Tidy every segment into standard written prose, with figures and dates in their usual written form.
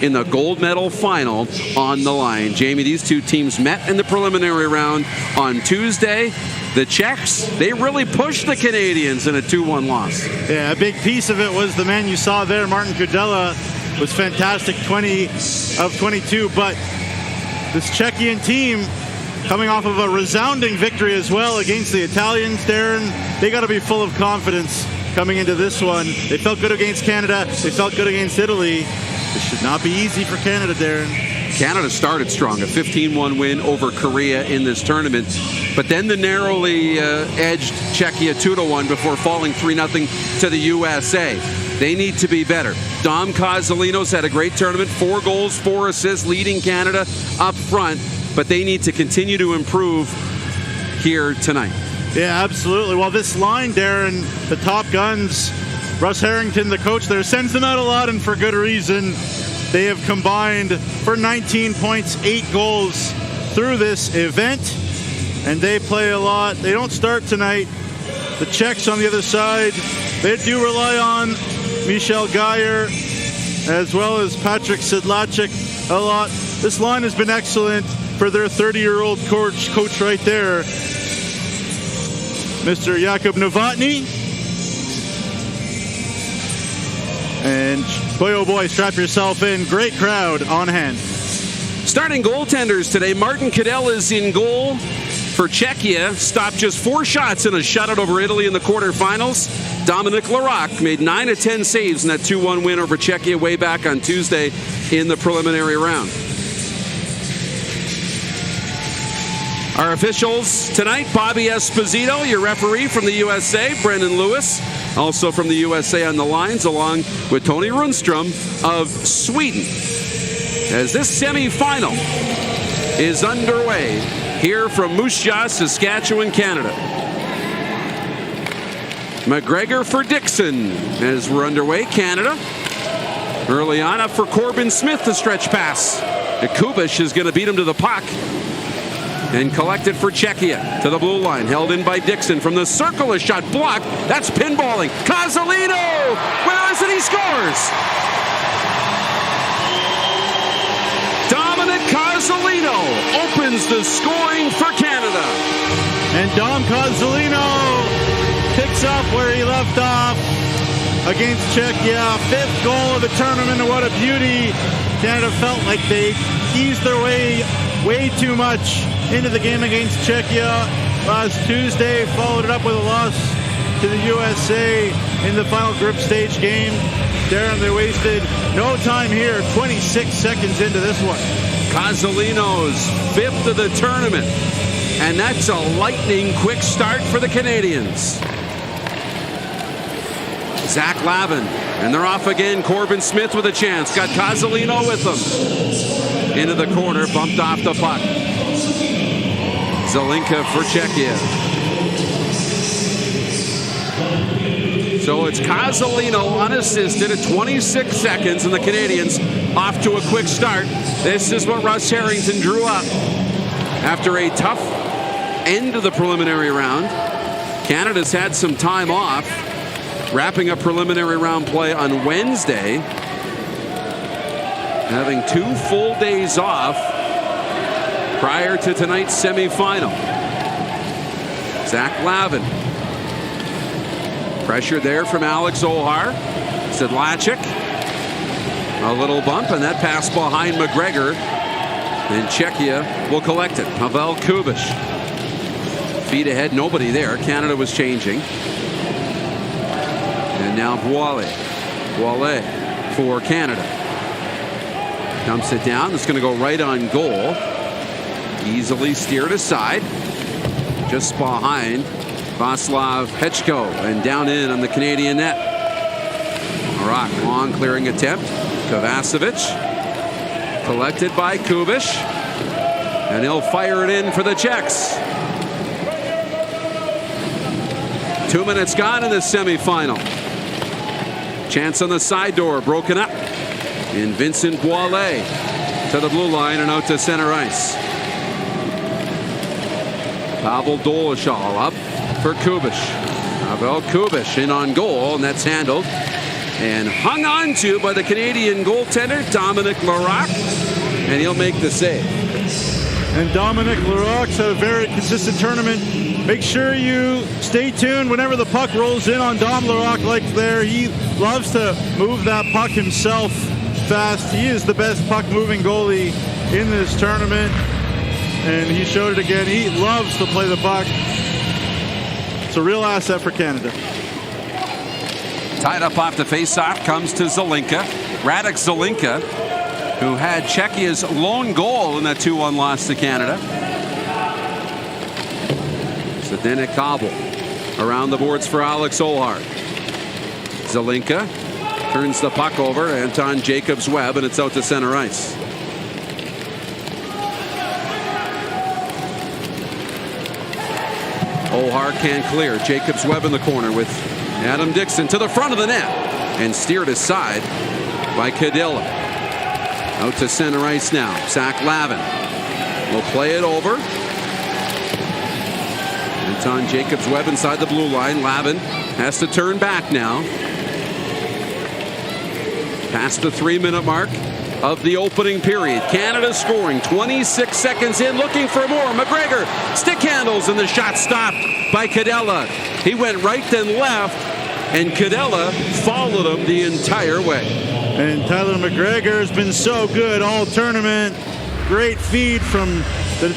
in the gold medal final on the line. Jamie, these two teams met in the preliminary round on Tuesday. The Czechs, they really pushed the Canadians in a 2-1 loss. Yeah, a big piece of it was the man you saw there, Martin Kudela, was fantastic, 20 of 22. But this Czechian team, coming off of a resounding victory as well against the Italians, Darren, they got to be full of confidence coming into this one. They felt good against Canada. They felt good against Italy. This should not be easy for Canada, Darren. Canada started strong, a 15-1 win over Korea in this tournament. But then the narrowly edged Czechia 2-1 before falling 3-0 to the USA. They need to be better. Dom Kozolinos had a great tournament, 4 goals, 4 assists, leading Canada up front. But they need to continue to improve here tonight. Yeah, absolutely. Well, this line, Darren, the top guns, Russ Harrington, the coach there, sends them out a lot, and for good reason. They have combined for 19 points, 8 goals through this event, and they play a lot. They don't start tonight. The Czechs on the other side, they do rely on Michel Geyer as well as Patrick Sedlacek a lot. This line has been excellent for their 30-year-old coach right there, Mr. Jakub Novotny. And boy, oh boy, strap yourself in. Great crowd on hand. Starting goaltenders today, Martin Kudela is in goal for Czechia. Stopped just 4 shots in a shutout over Italy in the quarterfinals. Dominic Larocque made 9 of 10 saves in that 2-1 win over Czechia way back on Tuesday in the preliminary round. Our officials tonight, Bobby Esposito, your referee from the USA, Brendan Lewis, also from the USA on the lines, along with Tony Rundstrom of Sweden. As this semifinal is underway here from Moose Jaw, Saskatchewan, Canada. McGregor for Dixon as we're underway, Canada. Early on, up for Corbin Smith, the stretch pass. Kubish is going to beat him to the puck. And collected for Czechia to the blue line. Held in by Dixon from the circle. A shot blocked. That's pinballing. Kozolino! Where is it? He scores! Dominic Kozolino opens the scoring for Canada. And Dom Kozolino picks up where he left off against Czechia. 5th goal of the tournament, and what a beauty. Canada felt like they eased their way too much into the game against Czechia last Tuesday, followed it up with a loss to the USA in the final group stage game. Darren, they wasted no time here, 26 seconds into this one. Kozolino's 5th of the tournament, and that's a lightning quick start for the Canadians. Zach Lavin, and they're off again. Corbin Smith with a chance. Got Kozolino with them. Into the corner, bumped off the puck. Zelinka for Czechia. So it's Kozolino unassisted at 26 seconds, and the Canadians off to a quick start. This is what Russ Harrington drew up after a tough end of the preliminary round. Canada's had some time off, wrapping up preliminary round play on Wednesday, having 2 full days off prior to tonight's semifinal. Zach Lavin. Pressure there from Alex Ohar. Sedlacek. A little bump, and that pass behind McGregor. And Czechia will collect it. Pavel Kubish. Feet ahead, nobody there. Canada was changing. And now Boile for Canada. Dumps it down. It's going to go right on goal. Easily steered aside. Just behind Václav Hečko, and down in on the Canadian net. Rock, long clearing attempt. Kovacevic. Collected by Kubish. And he'll fire it in for the Czechs. 2 minutes gone in the semifinal. Chance on the side door, broken up. And Vincent Boile to the blue line and out to center ice. Pavel Dolashal up for Kubish. Pavel Kubish in on goal, and that's handled and hung on to by the Canadian goaltender, Dominic Larocque, and he'll make the save. And Dominic Larocque's had a very consistent tournament. Make sure you stay tuned whenever the puck rolls in on Dom Larocque like there. He loves to move that puck himself fast. He is the best puck-moving goalie in this tournament, and he showed it again. He loves to play the puck. It's a real asset for Canada. Tied up off the face-off comes to Zelinka. Radek Zelinka, who had Czechia's lone goal in that 2-1 loss to Canada. Zdeněk Kabel around the boards for Alex Olhard. Zelinka turns the puck over. Anton Jacobs-Webb, and it's out to center ice. Olhard can't clear. Jacobs-Webb in the corner with Adam Dixon to the front of the net and steered aside by Cadilla. Out to center ice now. Zach Lavin will play it over. Anton Jacobs-Webb inside the blue line. Lavin has to turn back now. Past the 3-minute mark of the opening period. Canada scoring 26 seconds in, looking for more. McGregor stick handles, and the shot stopped by Cadella. He went right then left, and Cadella followed him the entire way. And Tyler McGregor has been so good all tournament. Great feed from the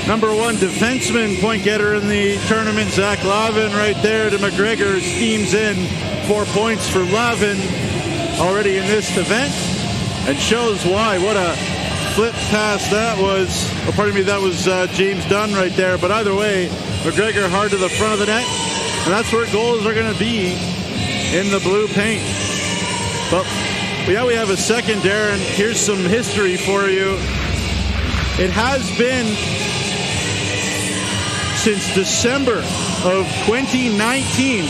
#1 defenseman, point getter in the tournament, Zach Lavin, right there to McGregor. Steams in 4 points for Lavin already in this event, and shows why. What a flip pass that was. Oh, pardon me, that was James Dunn right there. But either way, McGregor hard to the front of the net, and that's where goals are going to be, in the blue paint. But yeah, we have a second, Darren. Here's some history for you. It has been since December of 2019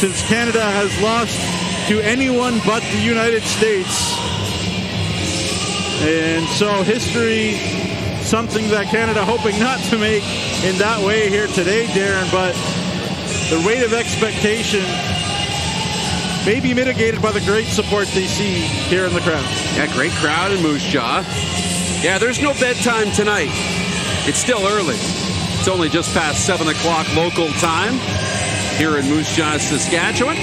since Canada has lost to anyone but the United States. And so history, something that Canada hoping not to make in that way here today, Darren, but the weight of expectation may be mitigated by the great support they see here in the crowd. Yeah, great crowd in Moose Jaw. Yeah, there's no bedtime tonight. It's still early. It's only just past 7 o'clock local time here in Moose Jaw, Saskatchewan.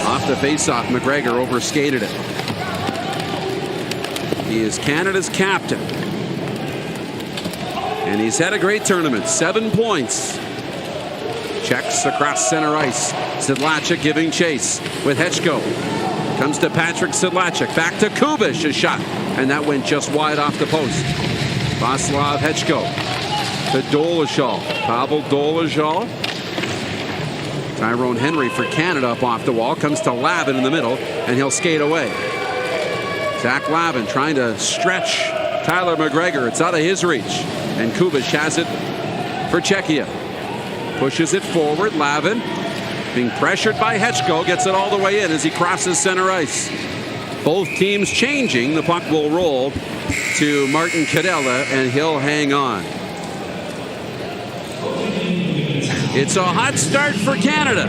Off the faceoff, McGregor overskated it. He is Canada's captain. And he's had a great tournament. 7 points. Checks across center ice. Sedlacek giving chase with Hečko. Comes to Patrick Sedlacek. Back to Kubish. A shot. And that went just wide off the post. Václav Hečko to Dolezal. Pavel Dolezal. Tyrone Henry for Canada up off the wall. Comes to Lavin in the middle, and he'll skate away. Zach Lavin trying to stretch Tyler McGregor. It's out of his reach. And Kubish has it for Czechia. Pushes it forward. Lavin being pressured by Hečko. Gets it all the way in as he crosses center ice. Both teams changing. The puck will roll to Martin Cadella, and he'll hang on. It's a hot start for Canada.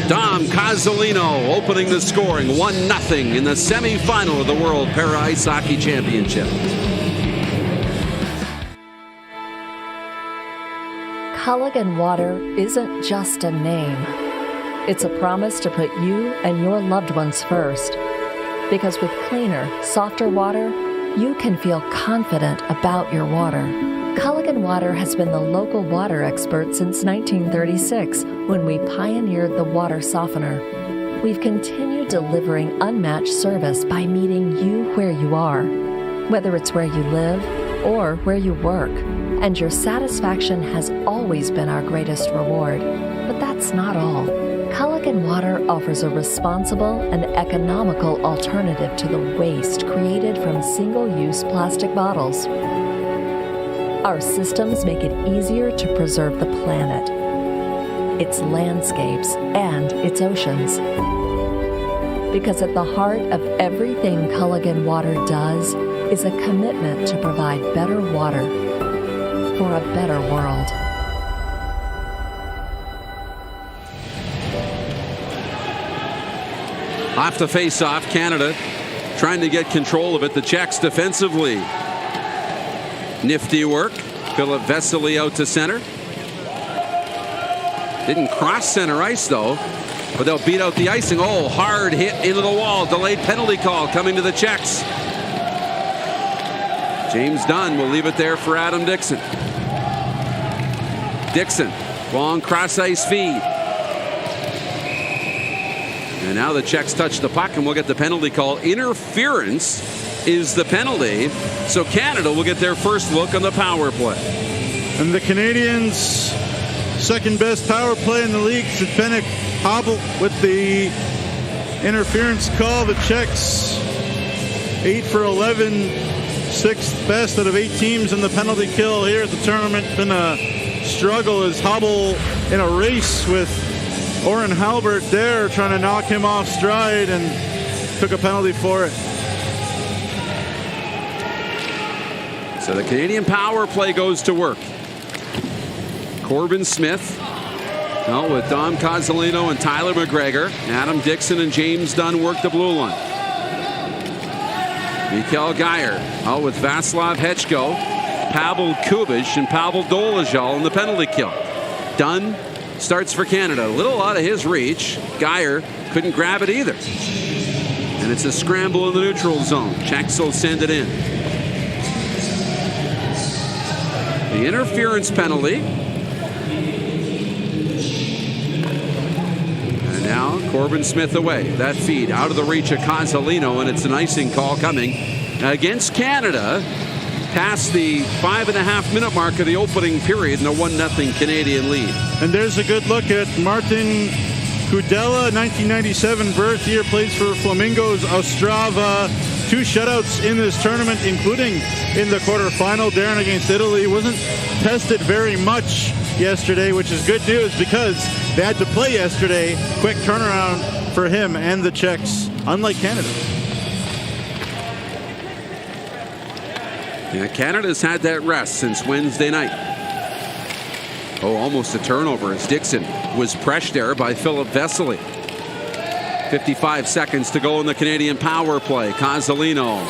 Dom Kozolino opening the scoring, 1-0 in the semifinal of the World Para Ice Hockey Championship. Culligan Water isn't just a name. It's a promise to put you and your loved ones first. Because with cleaner, softer water, you can feel confident about your water. Culligan Water has been the local water expert since 1936, when we pioneered the water softener. We've continued delivering unmatched service by meeting you where you are, whether it's where you live or where you work. And your satisfaction has always been our greatest reward. But that's not all. Culligan Water offers a responsible and economical alternative to the waste created from single-use plastic bottles. Our systems make it easier to preserve the planet, its landscapes, and its oceans. Because at the heart of everything Culligan Water does is a commitment to provide better water for a better world. Off the face-off, Canada trying to get control of it. The Czechs defensively. Nifty work. Philip Vesely out to center. Didn't cross center ice, though. But they'll beat out the icing. Oh, hard hit into the wall. Delayed penalty call coming to the Czechs. James Dunn will leave it there for Adam Dixon. Dixon, long cross ice feed. And now the Czechs touch the puck, and we'll get the penalty call. Interference is the penalty. So Canada will get their first look on the power play. And the Canadians' second best power play in the league. Sidbenek hobbled with the interference call. The Czechs 8 for 11, sixth best out of 8 teams in the penalty kill here at the tournament. Been a struggle as Hobble in a race with Oren Halbert there, trying to knock him off stride, and took a penalty for it. So the Canadian power play goes to work. Corbin Smith with Dom Cozzolino and Tyler McGregor. Adam Dixon and James Dunn work the blue line. Mikhail Geyer out with Vaslav Hechko, Pavel Kubic, and Pavel Dolezal in the penalty kill. Dunn starts for Canada. A little out of his reach. Geyer couldn't grab it either. And it's a scramble in the neutral zone. Czechs will send it in. The interference penalty. And now Corbin Smith away. That feed out of the reach of Cozzolino, and it's an icing call coming against Canada. Past the 5.5-minute mark of the opening period in a 1-0 Canadian lead. And there's a good look at Martin Kudela, 1997 birth year, plays for Flamingos Ostrava. 2 shutouts in this tournament, including in the quarterfinal. Darren against Italy wasn't tested very much yesterday, which is good news because they had to play yesterday. Quick turnaround for him and the Czechs, unlike Canada. Yeah, Canada's had that rest since Wednesday night. Oh, almost a turnover as Dixon was pressured there by Philip Vesely. 55 seconds to go in the Canadian power play. Cozzolino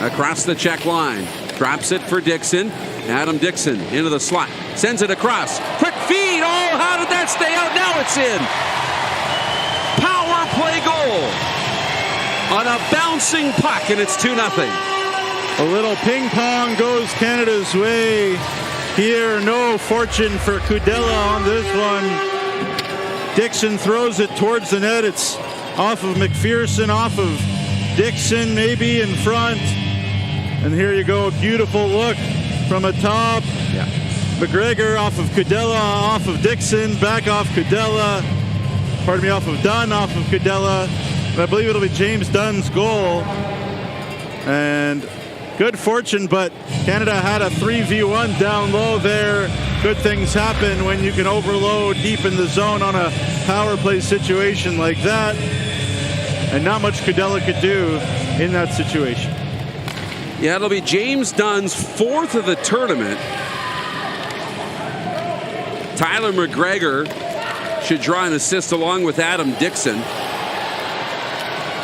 across the Czech line. Drops it for Dixon. Adam Dixon into the slot. Sends it across. Quick feed. Oh, how did that stay out? Now it's in. Power play goal on a bouncing puck, and it's 2-0. A little ping pong goes Canada's way here. No fortune for Kudela on this one. Dixon throws it towards the net. It's off of McPherson, off of Dixon, maybe in front. And here you go. Beautiful look from atop. Yeah. McGregor off of Kudela, off of Dixon, back off Kudela. Pardon me, off of Dunn, off of Kudela. And I believe it'll be James Dunn's goal. And good fortune, but Canada had a 3v1 down low there. Good things happen when you can overload deep in the zone on a power play situation like that. And not much Kudela could do in that situation. Yeah, it'll be James Dunn's 4th of the tournament. Tyler McGregor should draw an assist along with Adam Dixon.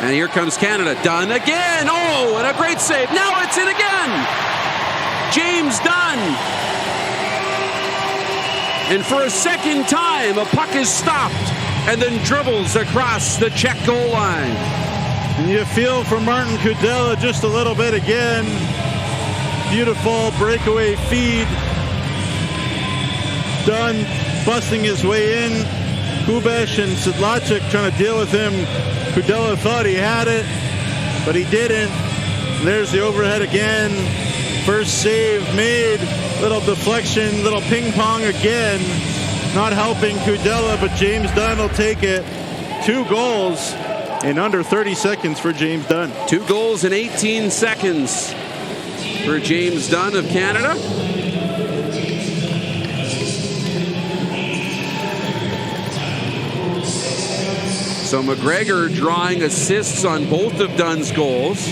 And here comes Canada. Dunn again. Oh, and a great save. Now it's in again. James Dunn. And for a second time, a puck is stopped and then dribbles across the Czech goal line. And you feel for Martin Kudela just a little bit again. Beautiful breakaway feed. Dunn busting his way in. Kubesh and Sedlacek trying to deal with him. Kudela thought he had it, but he didn't. And there's the overhead again. First save made. Little deflection, little ping pong again. Not helping Kudela, but James Dunn will take it. 2 goals in under 30 seconds for James Dunn. 2 goals in 18 seconds for James Dunn of Canada. So McGregor drawing assists on both of Dunn's goals.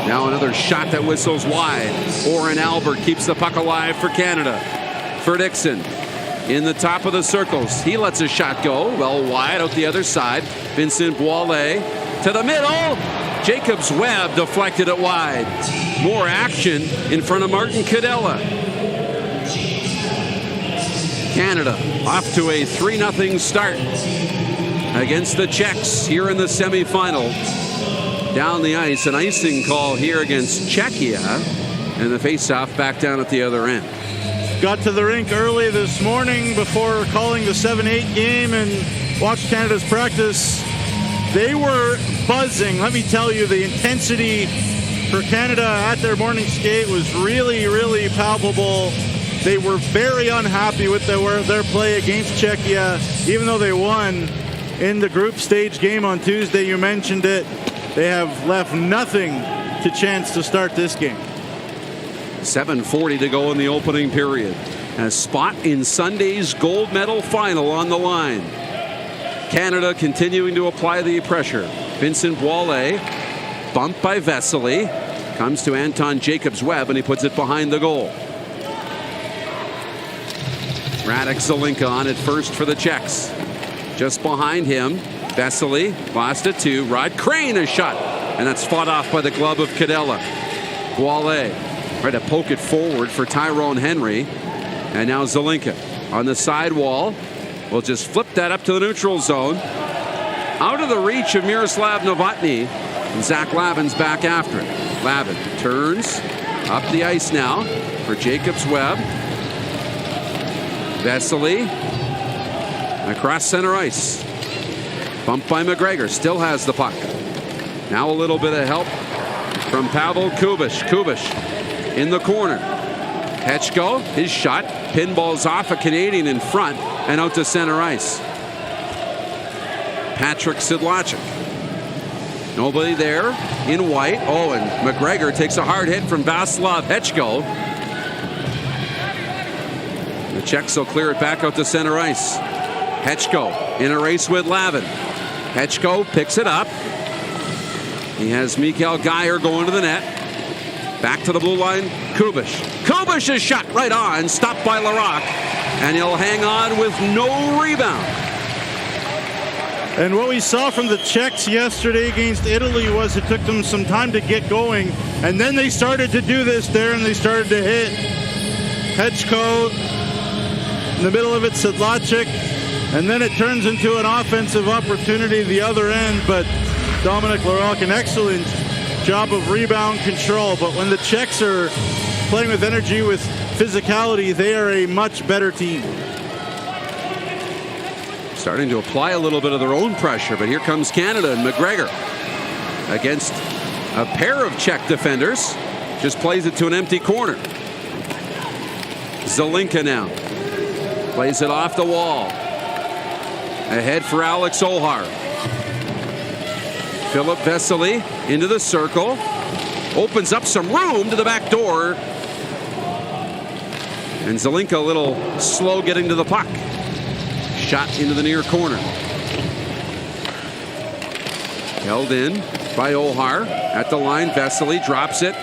Now another shot that whistles wide. Oren Albert keeps the puck alive for Canada. For Dixon. in the top of the circles. He lets a shot go. Well wide out the other side. Vincent Boilet to the middle. Jacobs Webb deflected it wide. More action in front of Martin Cadella. Canada off to a 3-0 start against the Czechs here in the semifinal. Down the ice, an icing call here against Czechia, and the faceoff back down at the other end. Got to the rink early this morning before calling the 7-8 game and watched Canada's practice. They were buzzing. Let me tell you, the intensity for Canada at their morning skate was really, really palpable. They were very unhappy with their play against Czechia, even though they won in the group stage game on Tuesday. You mentioned it. They have left nothing to chance to start this game. 7:40 to go in the opening period. A spot in Sunday's gold medal final on the line. Canada continuing to apply the pressure. Vincent Boilet, bumped by Vesely, comes to Anton Jacobs-Webb, and he puts it behind the goal. Radek Zelinka on it first for the Czechs. Just behind him, Vesely lost it to Rod Crane, a shot, and that's fought off by the glove of Cadella. Boilet tried to poke it forward for Tyrone Henry, and now Zelinka on the side wall. We'll just flip that up to the neutral zone. Out of the reach of Miroslav Novotny, and Zach Lavin's back after it. Lavin turns up the ice now for Jacobs-Webb. Vesely across center ice. Bumped by McGregor. Still has the puck. Now a little bit of help from Pavel Kubish. Kubish in the corner. Hechko, his shot. Pinballs off a Canadian in front and out to center ice. Patrick Sidlacek. Nobody there in white. Oh, and McGregor takes a hard hit from Václav Hechko. The Czechs will clear it back out to center ice. Hechko in a race with Lavin. Hechko picks it up. He has Mikael Geyer going to the net. Back to the blue line, Kubish. Kubish is shot right on, stopped by Larocque, and he'll hang on with no rebound. And what we saw from the Czechs yesterday against Italy was it took them some time to get going, and then they started to do this there, and they started to hit. Hechko in the middle of it, Sedlacek, and then it turns into an offensive opportunity the other end, but Dominic Larocque, an excellent job of rebound control. But when the Czechs are playing with energy, with physicality, they are a much better team. Starting to apply a little bit of their own pressure, but here comes Canada and McGregor against a pair of Czech defenders. Just plays it to an empty corner. Zelinka now plays it off the wall. Ahead for Alex Ohar. Philip Vesely into the circle. Opens up some room to the back door. And Zelinka a little slow getting to the puck. Shot into the near corner. Held in by Ohar. At the line, Vesely drops it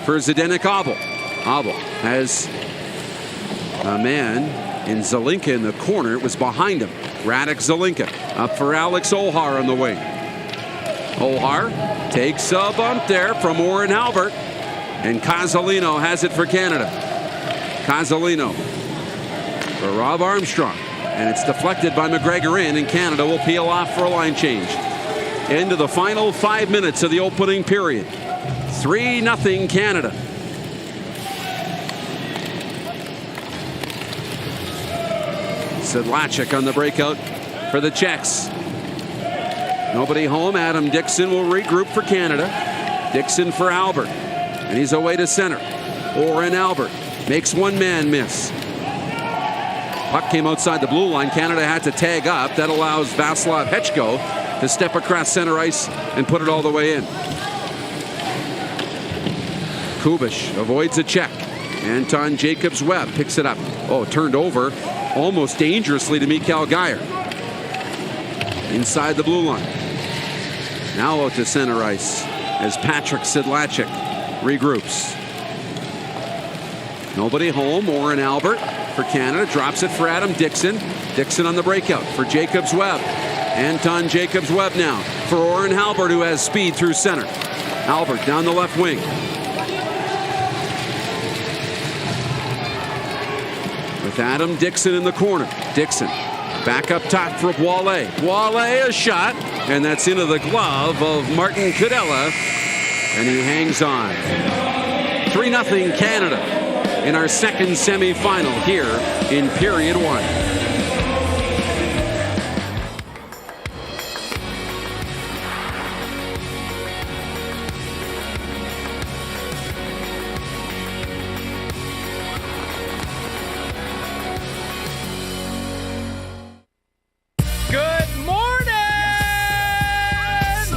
for Zdeněk Abel. Abel has a man in Zelinka in the corner. It was behind him. Radek Zelinka up for Alex Ohar on the wing. Ohar takes a bump there from Warren Albert, and Casalino has it for Canada. Casalino for Rob Armstrong, and it's deflected by McGregor in, and Canada will peel off for a line change. Into the final 5 minutes of the opening period. 3-0 Canada. Sedlacek on the breakout for the Czechs. Nobody home. Adam Dixon will regroup for Canada. Dixon for Albert. And he's away to center. Warren Albert makes one man miss. Puck came outside the blue line. Canada had to tag up. That allows Václav Hechko to step across center ice and put it all the way in. Kubish avoids a check. Anton Jacobs-Webb picks it up. Oh, turned over almost dangerously to Mikael Geyer. Inside the blue line. Now out to center ice as Patrick Sedlacek regroups. Nobody home. Warren Albert for Canada. Drops it for Adam Dixon. Dixon on the breakout for Jacobs-Webb. Anton Jacobs-Webb now for Oren Halbert, who has speed through center. Halbert down the left wing. With Adam Dixon in the corner. Dixon back up top for Boile. Boile, a shot, and that's into the glove of Martin Kudela, and he hangs on. 3-0 Canada in our second semifinal here in period 1.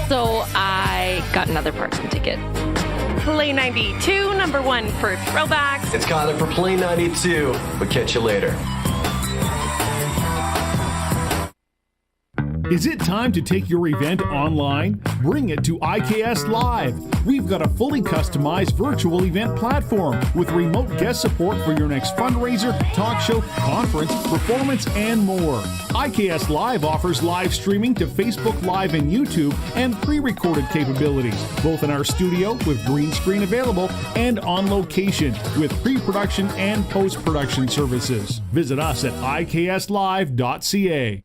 So I got another Parkson ticket. Play 92, number 1 for throwbacks. It's Kyler for Play 92. We'll catch you later. Is it time to take your event online? Bring it to IKS Live. We've got a fully customized virtual event platform with remote guest support for your next fundraiser, talk show, conference, performance, and more. IKS Live offers live streaming to Facebook Live and YouTube and pre-recorded capabilities, both in our studio with green screen available and on location with pre-production and post-production services. Visit us at ikslive.ca.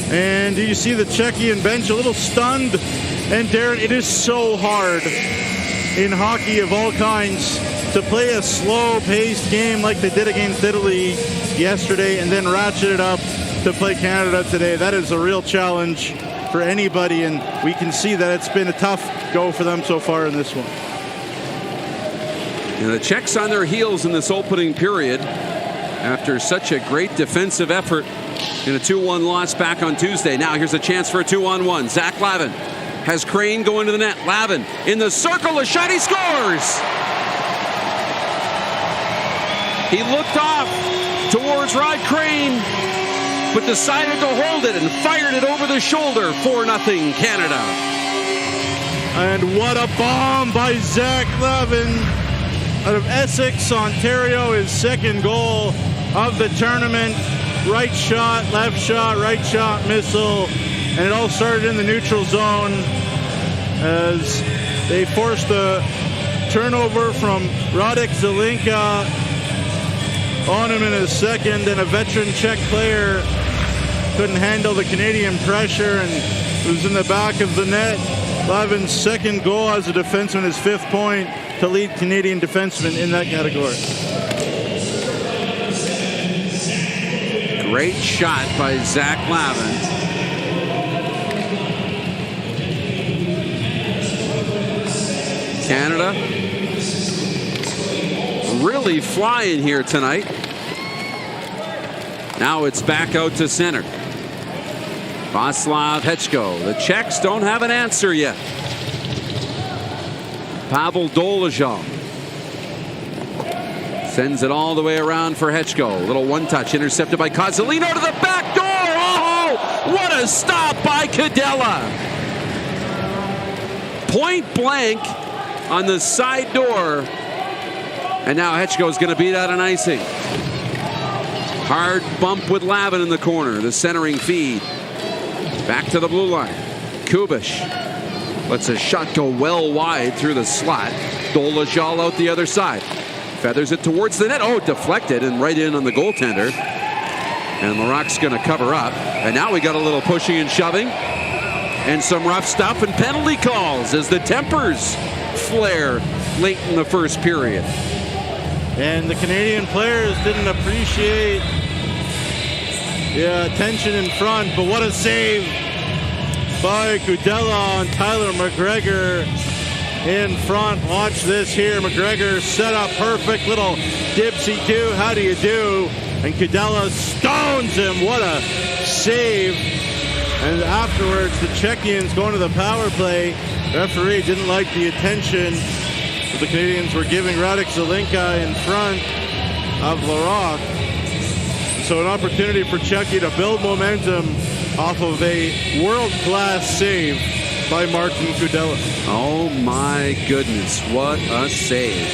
And do you see the Czechian bench a little stunned? And Darren, it is so hard in hockey of all kinds to play a slow-paced game like they did against Italy yesterday and then ratchet it up to play Canada today. That is a real challenge for anybody, and we can see that it's been a tough go for them so far in this one. And the Czechs on their heels in this opening period after such a great defensive effort in a 2-1 loss back on Tuesday. Now here's a chance for a 2-on-1. Zach Lavin has Crane going to the net. Lavin in the circle, a shot, he scores! He looked off towards Rod Crane, but decided to hold it and fired it over the shoulder. 4-0 Canada. And what a bomb by Zach Lavin out of Essex, Ontario, his second goal of the tournament. Right shot, right shot, missile, and it all started in the neutral zone as they forced a turnover from Radek Zelinka on him in his second, and a veteran Czech player couldn't handle the Canadian pressure and it was in the back of the net. Lavin's second goal as a defenseman, his 5th point to lead Canadian defenseman in that category. Great shot by Zach Lavin. Canada really flying here tonight. Now it's back out to center. Václav Hečko. The Czechs don't have an answer yet. Pavel Dolezal sends it all the way around for Hečko. Little one-touch intercepted by Kozolino to the back door. Oh, what a stop by Kudela. Point blank on the side door. And now Hečko is going to beat out an icing. Hard bump with Lavin in the corner. The centering feed. Back to the blue line. Kubish lets a shot go well wide through the slot. Dolezal out the other side. Feathers it towards the net. Oh, deflected and right in on the goaltender. And Larocque's going to cover up. And now we got a little pushing and shoving. And some rough stuff and penalty calls as the tempers flare late in the first period. And the Canadian players didn't appreciate the attention in front, but what a save by Kudela on Tyler McGregor in front. Watch this here. McGregor set up perfect. Little dipsy-do. How do you do? And Kudela stones him. What a save. And afterwards, the Czechians going to the power play. The referee didn't like the attention that the Canadians were giving Radek Zelinka in front of Larocque. So an opportunity for Czechia to build momentum off of a world-class save by Martin Kudela. Oh my goodness, what a save.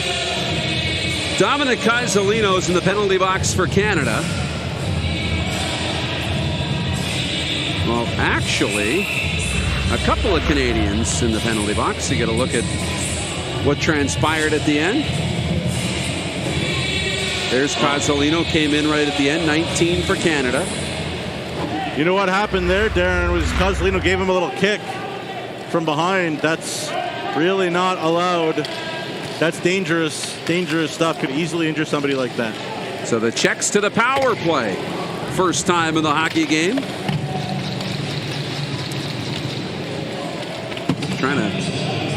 Dominic Casalino's in the penalty box for Canada. Well, actually, a couple of Canadians in the penalty box. You get a look at what transpired at the end. There's Casalino, came in right at the end, 19 for Canada. You know what happened there, Darren, was Casalino gave him a little kick from behind. That's really not allowed. That's dangerous stuff. Could easily injure somebody like that. So the Czechs to the power play. First time in the hockey game. Trying to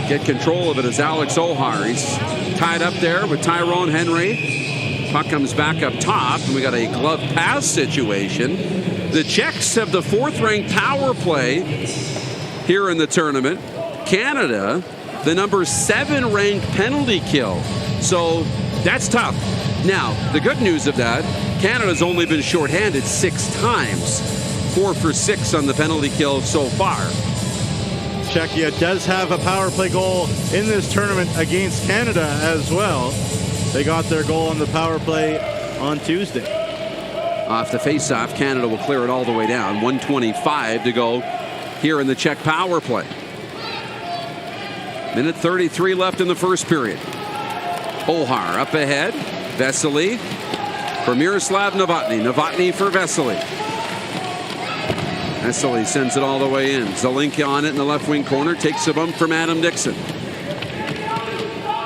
get control of it is Alex Ohar. He's tied up there with Tyrone Henry. Puck comes back up top, and we got a glove pass situation. The Czechs have the 4th-ranked power play here in the tournament. Canada, the number 7-ranked penalty kill. So that's tough. Now, the good news of that, Canada's only been shorthanded 6 times. 4 for 6 on the penalty kill so far. Czechia does have a power play goal in this tournament against Canada as well. They got their goal on the power play on Tuesday. Off the face-off, Canada will clear it all the way down. 1:25 to go here in the Czech power play. Minute 33 left in the first period. Ohar up ahead. Vesely for Miroslav Novotny. Novotny for Vesely. Vesely sends it all the way in. Zelinka on it in the left wing corner. Takes a bump from Adam Dixon.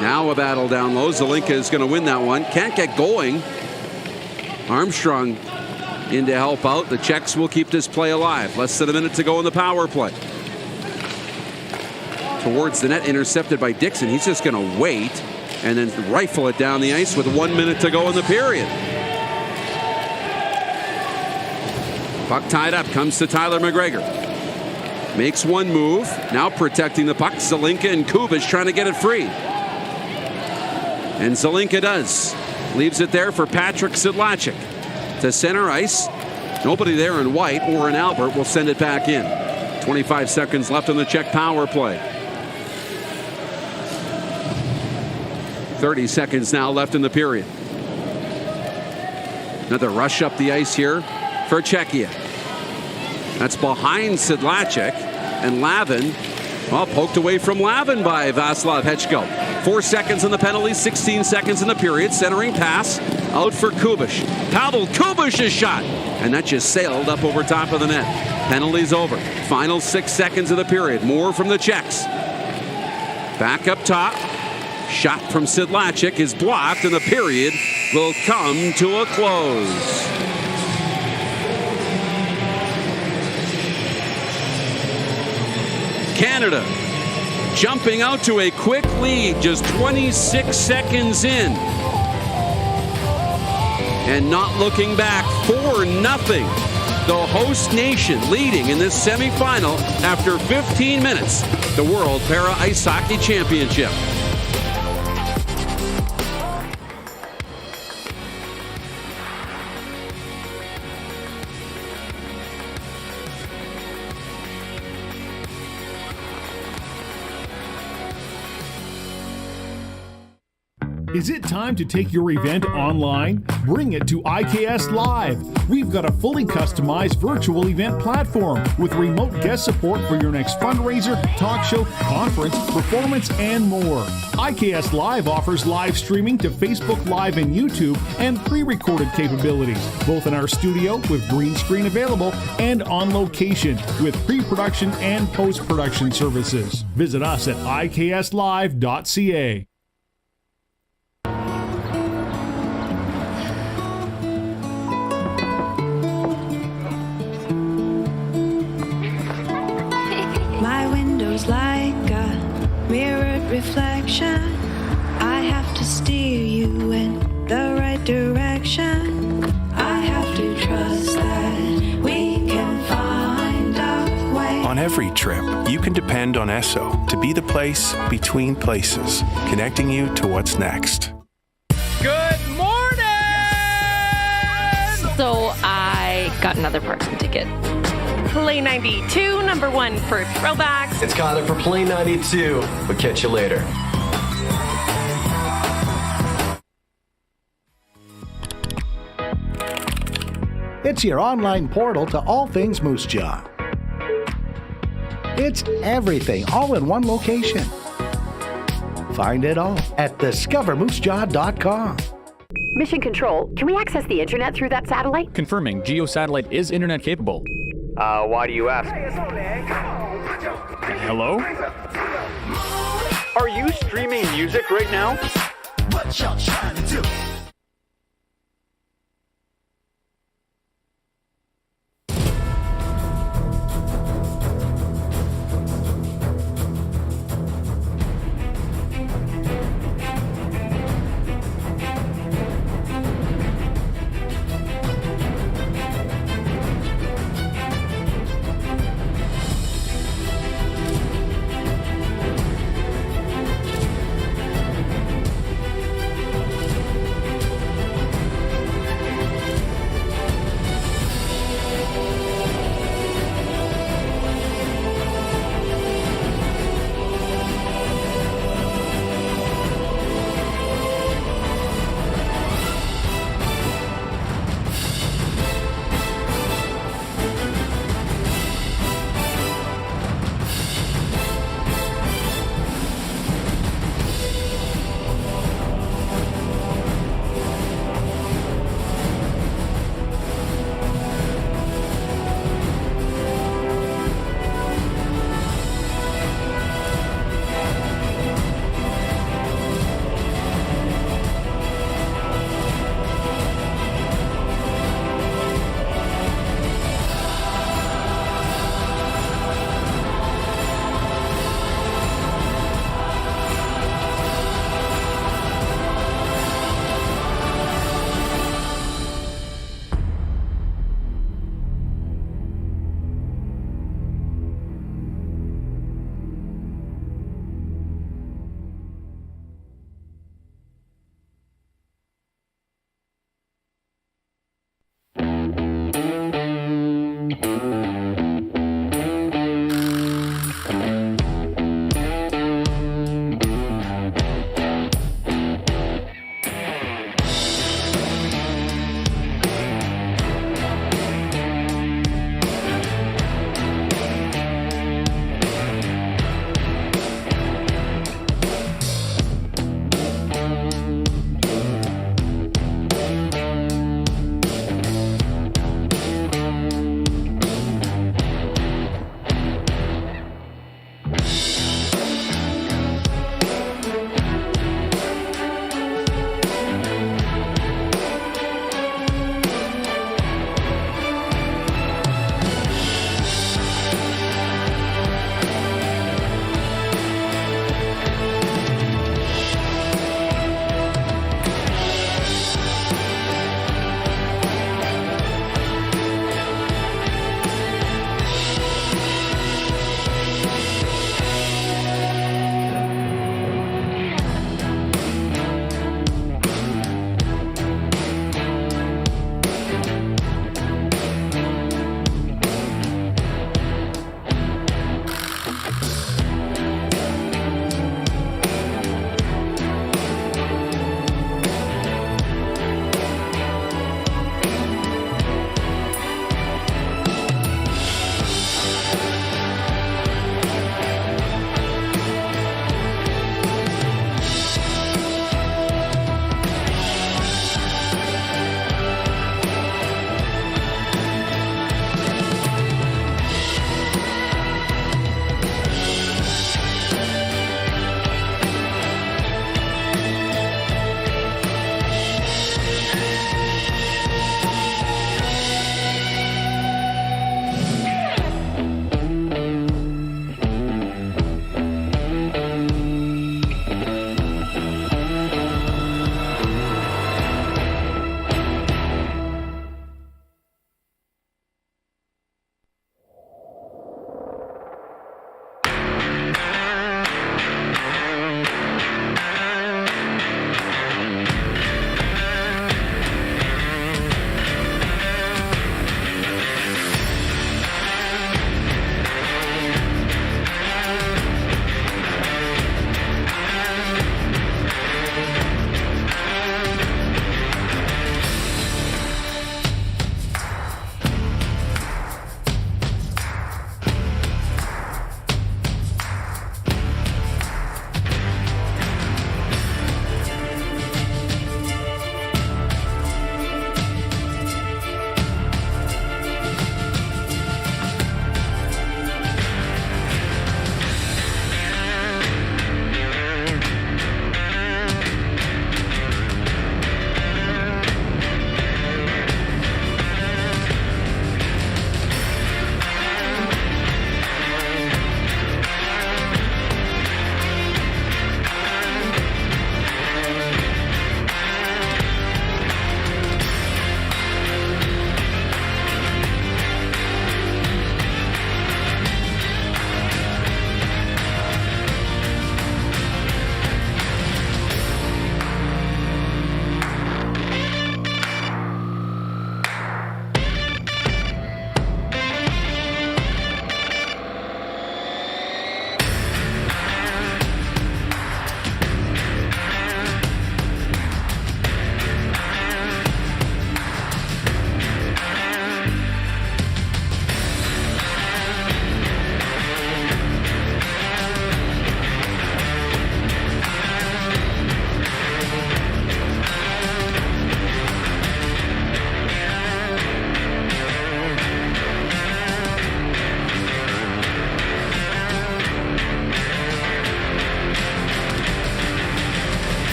Now a battle down low. Zelinka is going to win that one. Can't get going. Armstrong in to help out. The Czechs will keep this play alive. Less than a minute to go in the power play. Towards the net, intercepted by Dixon. He's just going to wait and then rifle it down the ice with 1 minute to go in the period. Puck tied up, comes to Tyler McGregor. Makes one move, now protecting the puck. Zelinka and Kubic trying to get it free. And Zelinka does. Leaves it there for Patrick Sedlacek. To center ice. Nobody there in white or in Albert will send it back in. 25 seconds left on the Czech power play. 30 seconds now left in the period. Another rush up the ice here for Czechia. That's behind Sedlacek, and Lavin, well, poked away from Lavin by Vaslav Hečko. 4 seconds in the penalty, 16 seconds in the period. Centering pass out for Kubic. Pavel Kubic's shot, and that just sailed up over top of the net. Penalty's over. Final 6 seconds of the period. More from the Czechs. Back up top. Shot from Sedlacek is blocked, and the period will come to a close. Canada jumping out to a quick lead, just 26 seconds in. And not looking back, 4-0. The host nation leading in this semifinal after 15 minutes. The World Para Ice Hockey Championship. Is it time to take your event online? Bring it to IKS Live. We've got a fully customized virtual event platform with remote guest support for your next fundraiser, talk show, conference, performance, and more. IKS Live offers live streaming to Facebook Live and YouTube and pre-recorded capabilities, both in our studio with green screen available and on location with pre-production and post-production services. Visit us at ikslive.ca. Like a mirrored reflection, I have to steer you in the right direction. I have to trust that we can find a way. On every trip, you can depend on Esso to be the place between places, connecting you to what's next. Good morning! So I got another Parkson ticket. Play 92, number 1 for throwbacks. It's Connor for Play 92. We'll catch you later. It's your online portal to all things Moose Jaw. It's everything, all in one location. Find it all at discovermoosejaw.com. Mission Control, can we access the internet through that satellite? Confirming, GEO satellite is internet capable. Why do you ask? Hello? Are you streaming music right now? What y'all trying to do?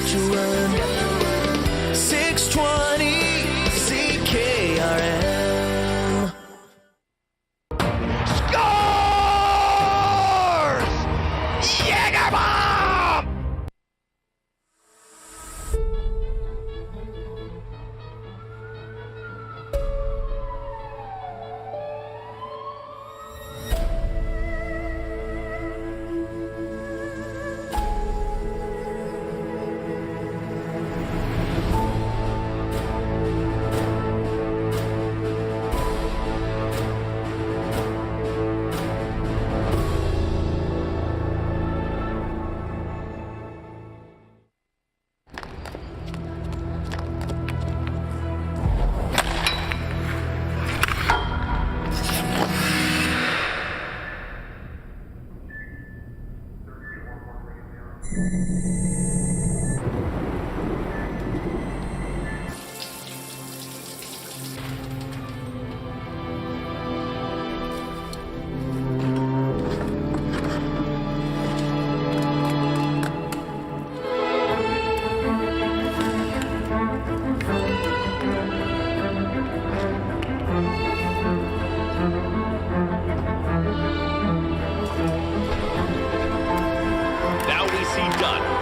to run. 620 CKRM. Scores! Jägerbomb!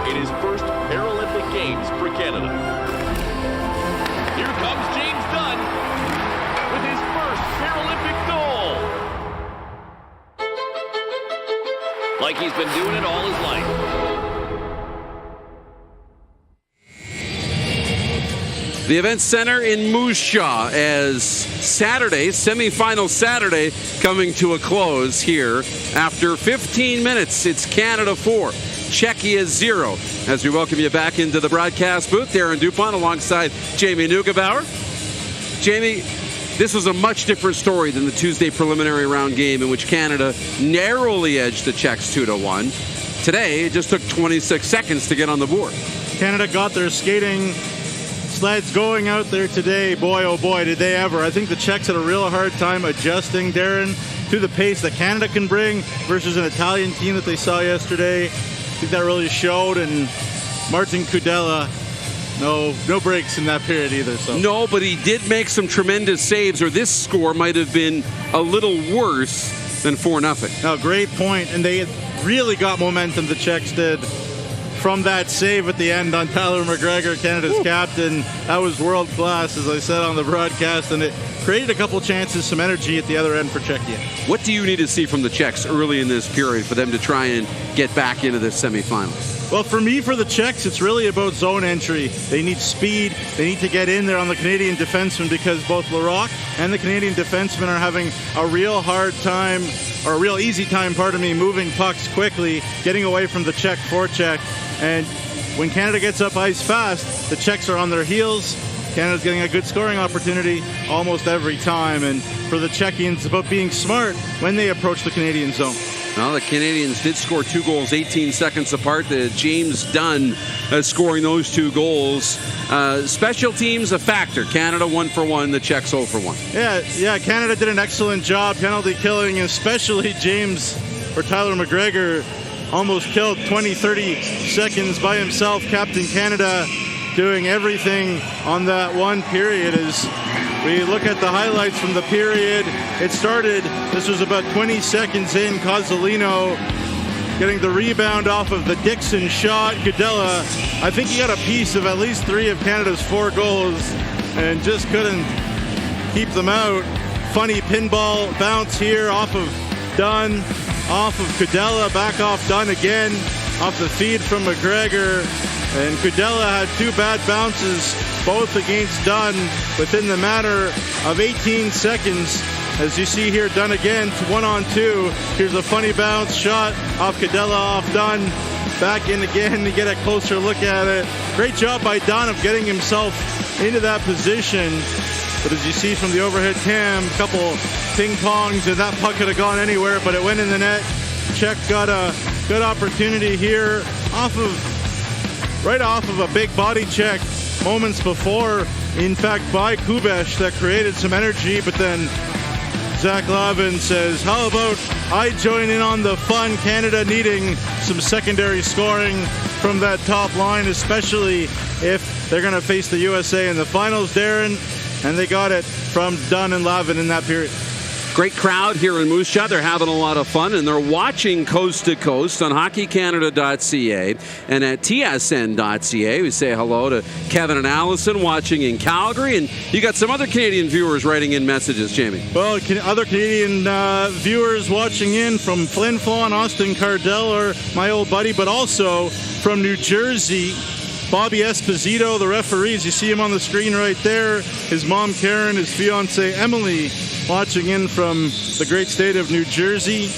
In his first Paralympic Games for Canada. Here comes James Dunn with his first Paralympic goal. Like he's been doing it all his life. The event center in Moose Jaw as Saturday, semifinal Saturday, coming to a close here. After 15 minutes, it's Canada 4. Czechia 0. As we welcome you back into the broadcast booth, Darren Dupont alongside Jamie Neugebauer. Jamie, this was a much different story than the Tuesday preliminary round game in which Canada narrowly edged the Czechs 2-1. Today, it just took 26 seconds to get on the board. Canada got their skating sleds going out there today. Boy, oh boy, did they ever. I think the Czechs had a real hard time adjusting, Darren, to the pace that Canada can bring versus an Italian team that they saw yesterday. I think that really showed, and Martin Kudela, no breaks in that period either. So. No, but he did make some tremendous saves, or this score might have been a little worse than 4-0. No, great point, and they really got momentum, the Czechs did, from that save at the end on Tyler McGregor, Canada's captain. That was world class, as I said on the broadcast, and it created a couple chances, some energy at the other end for Czechia. What do you need to see from the Czechs early in this period for them to try and get back into this semifinal? Well, for me, for the Czechs, it's really about zone entry. They need speed. They need to get in there on the Canadian defenseman because both Larocque and the Canadian defensemen are having a real hard time, or a real easy time, moving pucks quickly, getting away from the Czech forecheck. And when Canada gets up ice fast, the Czechs are on their heels. Canada's getting a good scoring opportunity almost every time. And for the Czechians, it's about being smart when they approach the Canadian zone. Well, the Canadians did score 2 goals 18 seconds apart. James Dunn scoring those 2 goals. Special teams a factor. Canada 1 for 1, the Czechs 0 for 1. Yeah, Canada did an excellent job penalty killing, especially Tyler McGregor almost killed 20-30 seconds by himself. Captain Canada doing everything on that one period. As we look at the highlights from the period, it started, this was about 20 seconds in, Cozzolino getting the rebound off of the Dixon shot. Kudela, I think he got a piece of at least 3 of Canada's 4 goals and just couldn't keep them out. Funny pinball bounce here off of Dunn, off of Kudela, back off Dunn again, off the feed from McGregor. And Kudela had 2 bad bounces, both against Dunn, within the matter of 18 seconds. As you see here, Dunn again, 1-on-2. Here's a funny bounce shot off Kudela, off Dunn. Back in again to get a closer look at it. Great job by Dunn of getting himself into that position. But as you see from the overhead cam, a couple ping-pongs, and that puck could have gone anywhere, but it went in the net. Czech got a good opportunity here right off of a big body check moments before, in fact, by Kubesh, that created some energy, but then Zach Lavin says, how about I join in on the fun? Canada needing some secondary scoring. from that top line, especially if they're going to face the USA in the finals, Darren. And they got it from Dunn and Lavin in that period. Great crowd here in Moose Jaw. They're having a lot of fun, and they're watching coast to coast on hockeycanada.ca and at tsn.ca. We say hello to Kevin and Allison watching in Calgary, and you got some other Canadian viewers writing in messages, Jamie. Well, other Canadian viewers watching in from Flin Flon, Austin Cardell, or my old buddy, but also from New Jersey, Bobby Esposito, the referees. You see him on the screen right there. His mom, Karen, his fiance, Emily, watching in from the great state of New Jersey.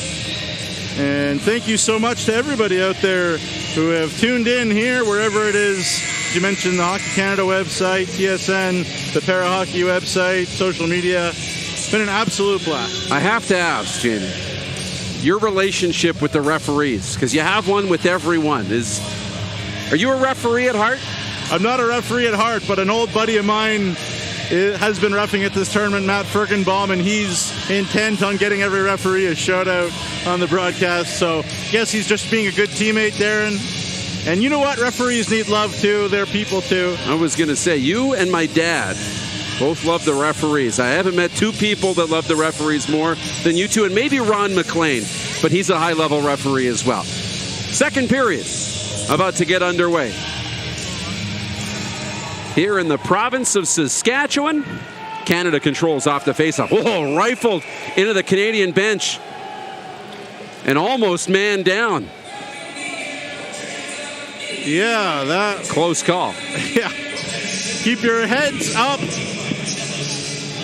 And thank you so much to everybody out there who have tuned in here, wherever it is. You mentioned the Hockey Canada website, TSN, the Para Hockey website, social media. It's been an absolute blast. I have to ask, Jamie, your relationship with the referees, because you have one with everyone. Are you a referee at heart? I'm not a referee at heart, but an old buddy of mine has been reffing at this tournament, Matt Fergenbaum, and he's intent on getting every referee a shout out on the broadcast. So I guess he's just being a good teammate, Darren. And you know what? Referees need love too. They're people too. I was going to say, you and my dad both love the referees. I haven't met two people that love the referees more than you two, and maybe Ron McLean, but he's a high-level referee as well. Second period about to get underway. Here in the province of Saskatchewan, Canada controls off the faceoff. Oh, rifled into the Canadian bench and almost man down. Yeah, that close call. Yeah, keep your heads up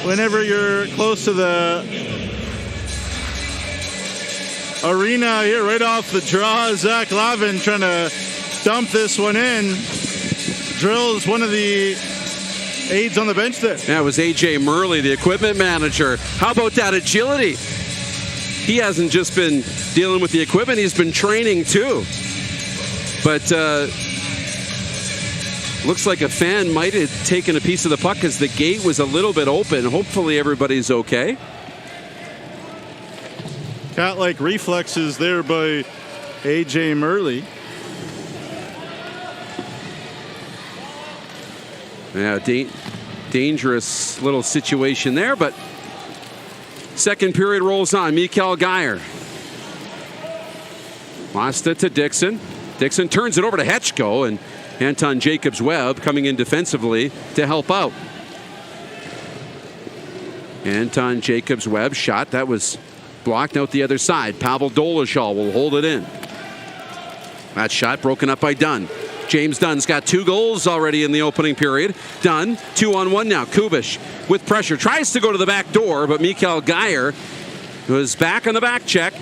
whenever you're close to the arena here. Right off the draw, Zach Lavin trying to dump this one in. Drills one of the aides on the bench there. That was AJ Murley, the equipment manager. How about that agility? He hasn't just been dealing with the equipment, he's been training too. But looks like a fan might have taken a piece of the puck because the gate was a little bit open. Hopefully everybody's okay. Cat-like reflexes there by AJ Murley. Yeah, dangerous little situation there, but second period rolls on. Mikael Geyer lost it to Dixon. Dixon turns it over to Hetchko, and Anton Jacobs-Webb coming in defensively to help out. Anton Jacobs-Webb shot that was blocked out the other side. Pavel Dolezal will hold it in. That shot broken up by Dunn. James Dunn's got 2 goals already in the opening period. Dunn, 2-on-1 now. Kubish with pressure. Tries to go to the back door, but Mikael Geyer was back on the back check.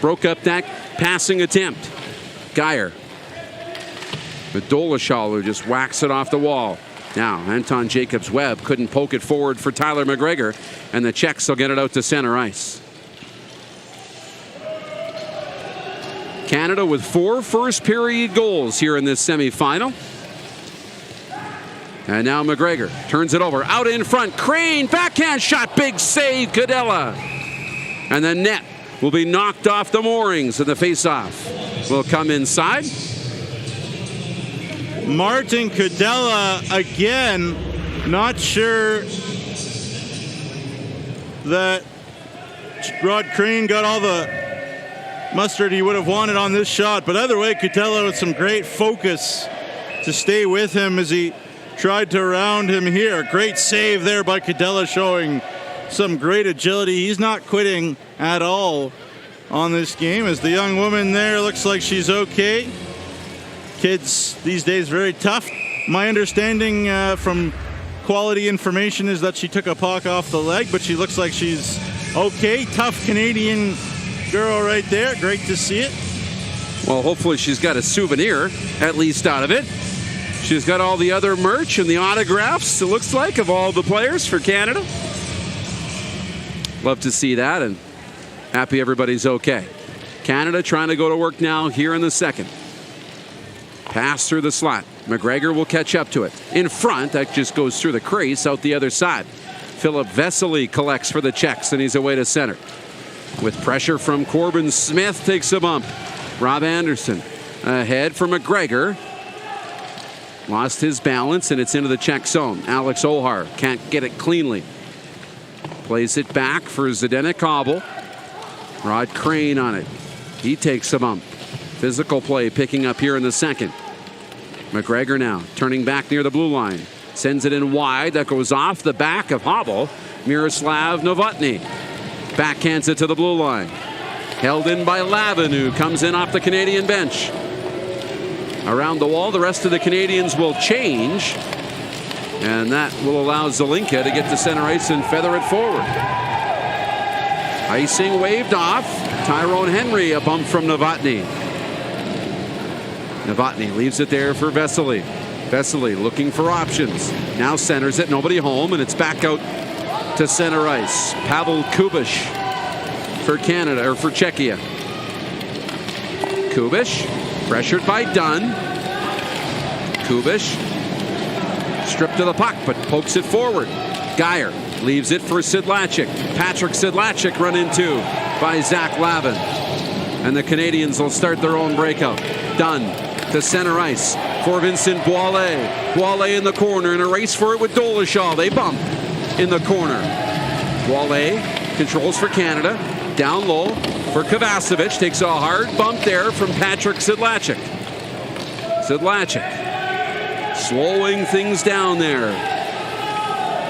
Broke up that passing attempt. Geyer with Dolezal, who just whacks it off the wall. Now, Anton Jacobs-Webb couldn't poke it forward for Tyler McGregor, and the Czechs will get it out to center ice. Canada with 4 first-period goals here in this semifinal. And now McGregor turns it over. Out in front. Crane, backhand shot. Big save, Cadella. And the net will be knocked off the moorings, and the face-off will come inside. Martin Cadella again. Not sure that Rod Crane got all the mustard he would have wanted on this shot, but either way, Cadella with some great focus to stay with him as he tried to round him here. Great save there by Cadella, showing some great agility. He's not quitting at all on this game, as the young woman there looks like she's okay. Kids these days very tough. My understanding from quality information is that she took a puck off the leg, but she looks like she's okay. Tough Canadian girl right there. Great to see it. Well, hopefully she's got a souvenir at least out of it. She's got all the other merch and the autographs, it looks like, of all the players for Canada. Love to see that, and happy everybody's okay. Canada trying to go to work now here in the second. Pass through the slot. McGregor will catch up to it. In front, that just goes through the crease out the other side. Philip Vesely collects for the Czechs, and he's away to center. With pressure from Corbin Smith, takes a bump. Rob Anderson ahead for McGregor. Lost his balance, and it's into the Czech zone. Alex Ohar can't get it cleanly. Plays it back for Zdeněk Abel. Rod Crane on it. He takes a bump. Physical play picking up here in the second. McGregor now turning back near the blue line. Sends it in wide. That goes off the back of Hobble. Miroslav Novotny backhands it to the blue line. Held in by Lavin, who comes in off the Canadian bench. Around the wall, the rest of the Canadians will change. And that will allow Zelinka to get to center ice and feather it forward. Icing waved off. Tyrone Henry, a bump from Novotny. Novotny leaves it there for Vesely. Vesely looking for options. Now centers it, nobody home, and it's back out to center ice. Pavel Kubiš for Canada, or for Czechia. Kubiš pressured by Dunn. Kubiš stripped of the puck, but pokes it forward. Geyer leaves it for Sedlacek. Patrick Sedlacek run into by Zach Lavin. And the Canadians will start their own breakout. Dunn to center ice for Vincent Boilet. Boilet in the corner in a race for it with Dolezal. They bump in the corner. Boilet controls for Canada. Down low for Kovacevic. Takes a hard bump there from Patrick Sedlacek. Sedlacek slowing things down there.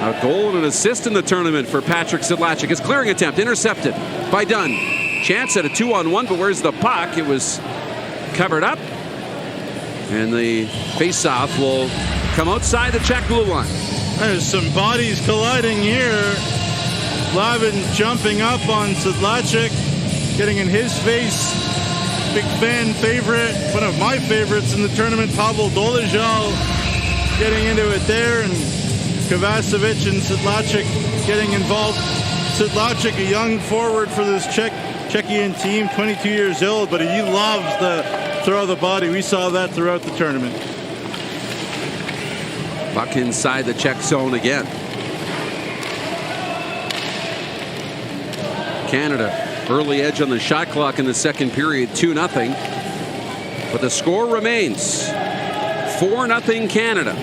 A goal and an assist in the tournament for Patrick Sedlacek. His clearing attempt intercepted by Dunn. Chance at a 2-on-1, but where's the puck? It was covered up. And the faceoff will come outside the Czech blue line. There's some bodies colliding here. Lavin jumping up on Sedlacek, getting in his face. Big fan favorite, one of my favorites in the tournament, Pavel Dolezal, getting into it there, and Kovacevic and Sedlacek getting involved. Sedlacek, a young forward for this Czechian team, 22 years old, but he loves the throw of the body. We saw that throughout the tournament. Puck inside the Czech zone again. Canada early edge on the shot clock in the second period, 2-0. But the score remains 4-0 Canada.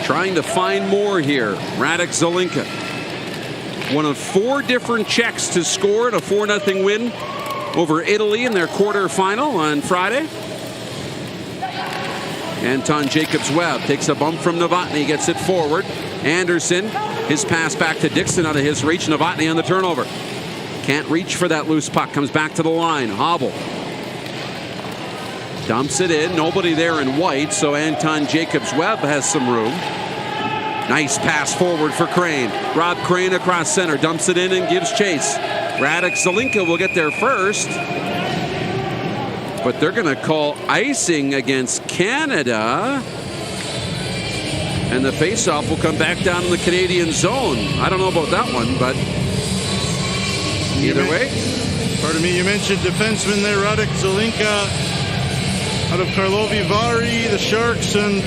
Trying to find more here. Radek Zelinka, one of 4 different Czechs to score in a 4-0 win over Italy in their quarterfinal on Friday. Anton Jacobs-Webb takes a bump from Novotny, gets it forward. Anderson, his pass back to Dixon out of his reach. Novotny on the turnover. Can't reach for that loose puck. Comes back to the line. Hobble dumps it in. Nobody there in white, so Anton Jacobs-Webb has some room. Nice pass forward for Crane. Rob Crane across center. Dumps it in and gives chase. Radek Zelinka will get there first. But they're going to call icing against Canada. And the faceoff will come back down in the Canadian zone. I don't know about that one, but either way. Pardon me, you mentioned defenseman there, Radek Zelinka out of Karlovy Vary, the Sharks, and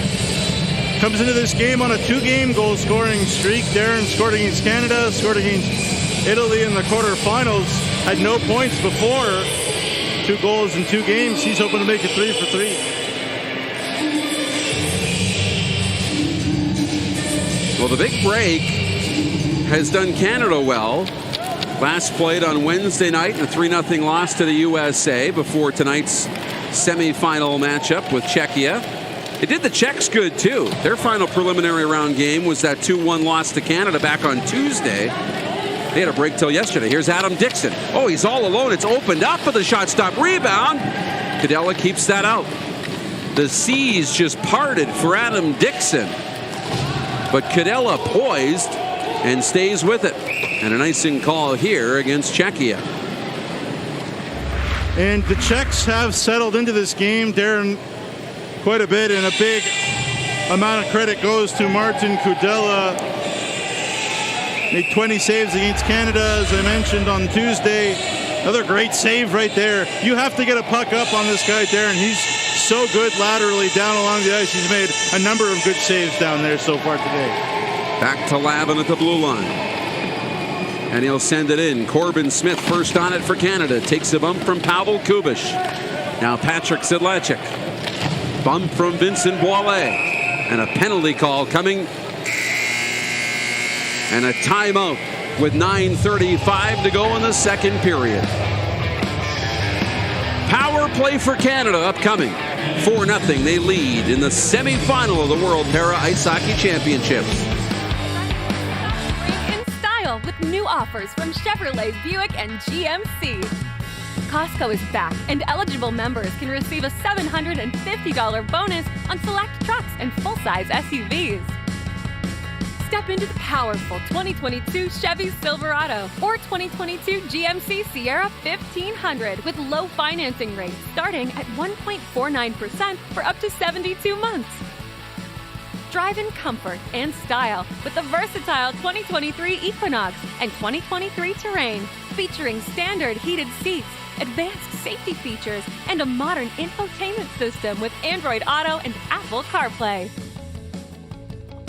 comes into this game on a 2-game goal scoring streak. Darren scored against Canada, scored against Italy in the quarterfinals, had no points before. 2 goals in 2 games. He's hoping to make it 3 for 3. Well, the big break has done Canada well. Last played on Wednesday night in a 3-0 loss to the USA before tonight's semifinal matchup with Czechia. It did the Czechs good, too. Their final preliminary round game was that 2-1 loss to Canada back on Tuesday. They had a break till yesterday. Here's Adam Dixon. Oh, he's all alone. It's opened up for the shot stop. Rebound. Cadella keeps that out. The seas just parted for Adam Dixon. But Cadella poised and stays with it. And an icing call here against Czechia. And the Czechs have settled into this game, Darren, quite a bit, and a big amount of credit goes to Martin Kudela. Made 20 saves against Canada, as I mentioned on Tuesday. Another great save right there. You have to get a puck up on this guy, Darren. He's so good laterally down along the ice. He's made a number of good saves down there so far today. Back to Lavin at the blue line. And he'll send it in. Corbin Smith first on it for Canada. Takes a bump from Pavel Kubish. Now Patrick Sedlacek. Bump from Vincent Boilet. And a penalty call coming. And a timeout with 9:35 to go in the second period. Power play for Canada upcoming. 4-0. They lead in the semifinal of the World Para Ice Hockey Championships. With new offers from Chevrolet, Buick, and GMC. Costco is back, and eligible members can receive a $750 bonus on select trucks and full-size SUVs. Step into the powerful 2022 Chevy Silverado or 2022 GMC Sierra 1500 with low financing rates starting at 1.49% for up to 72 months. Drive in comfort and style with the versatile 2023 Equinox and 2023 Terrain, featuring standard heated seats, advanced safety features, and a modern infotainment system with Android Auto and Apple CarPlay.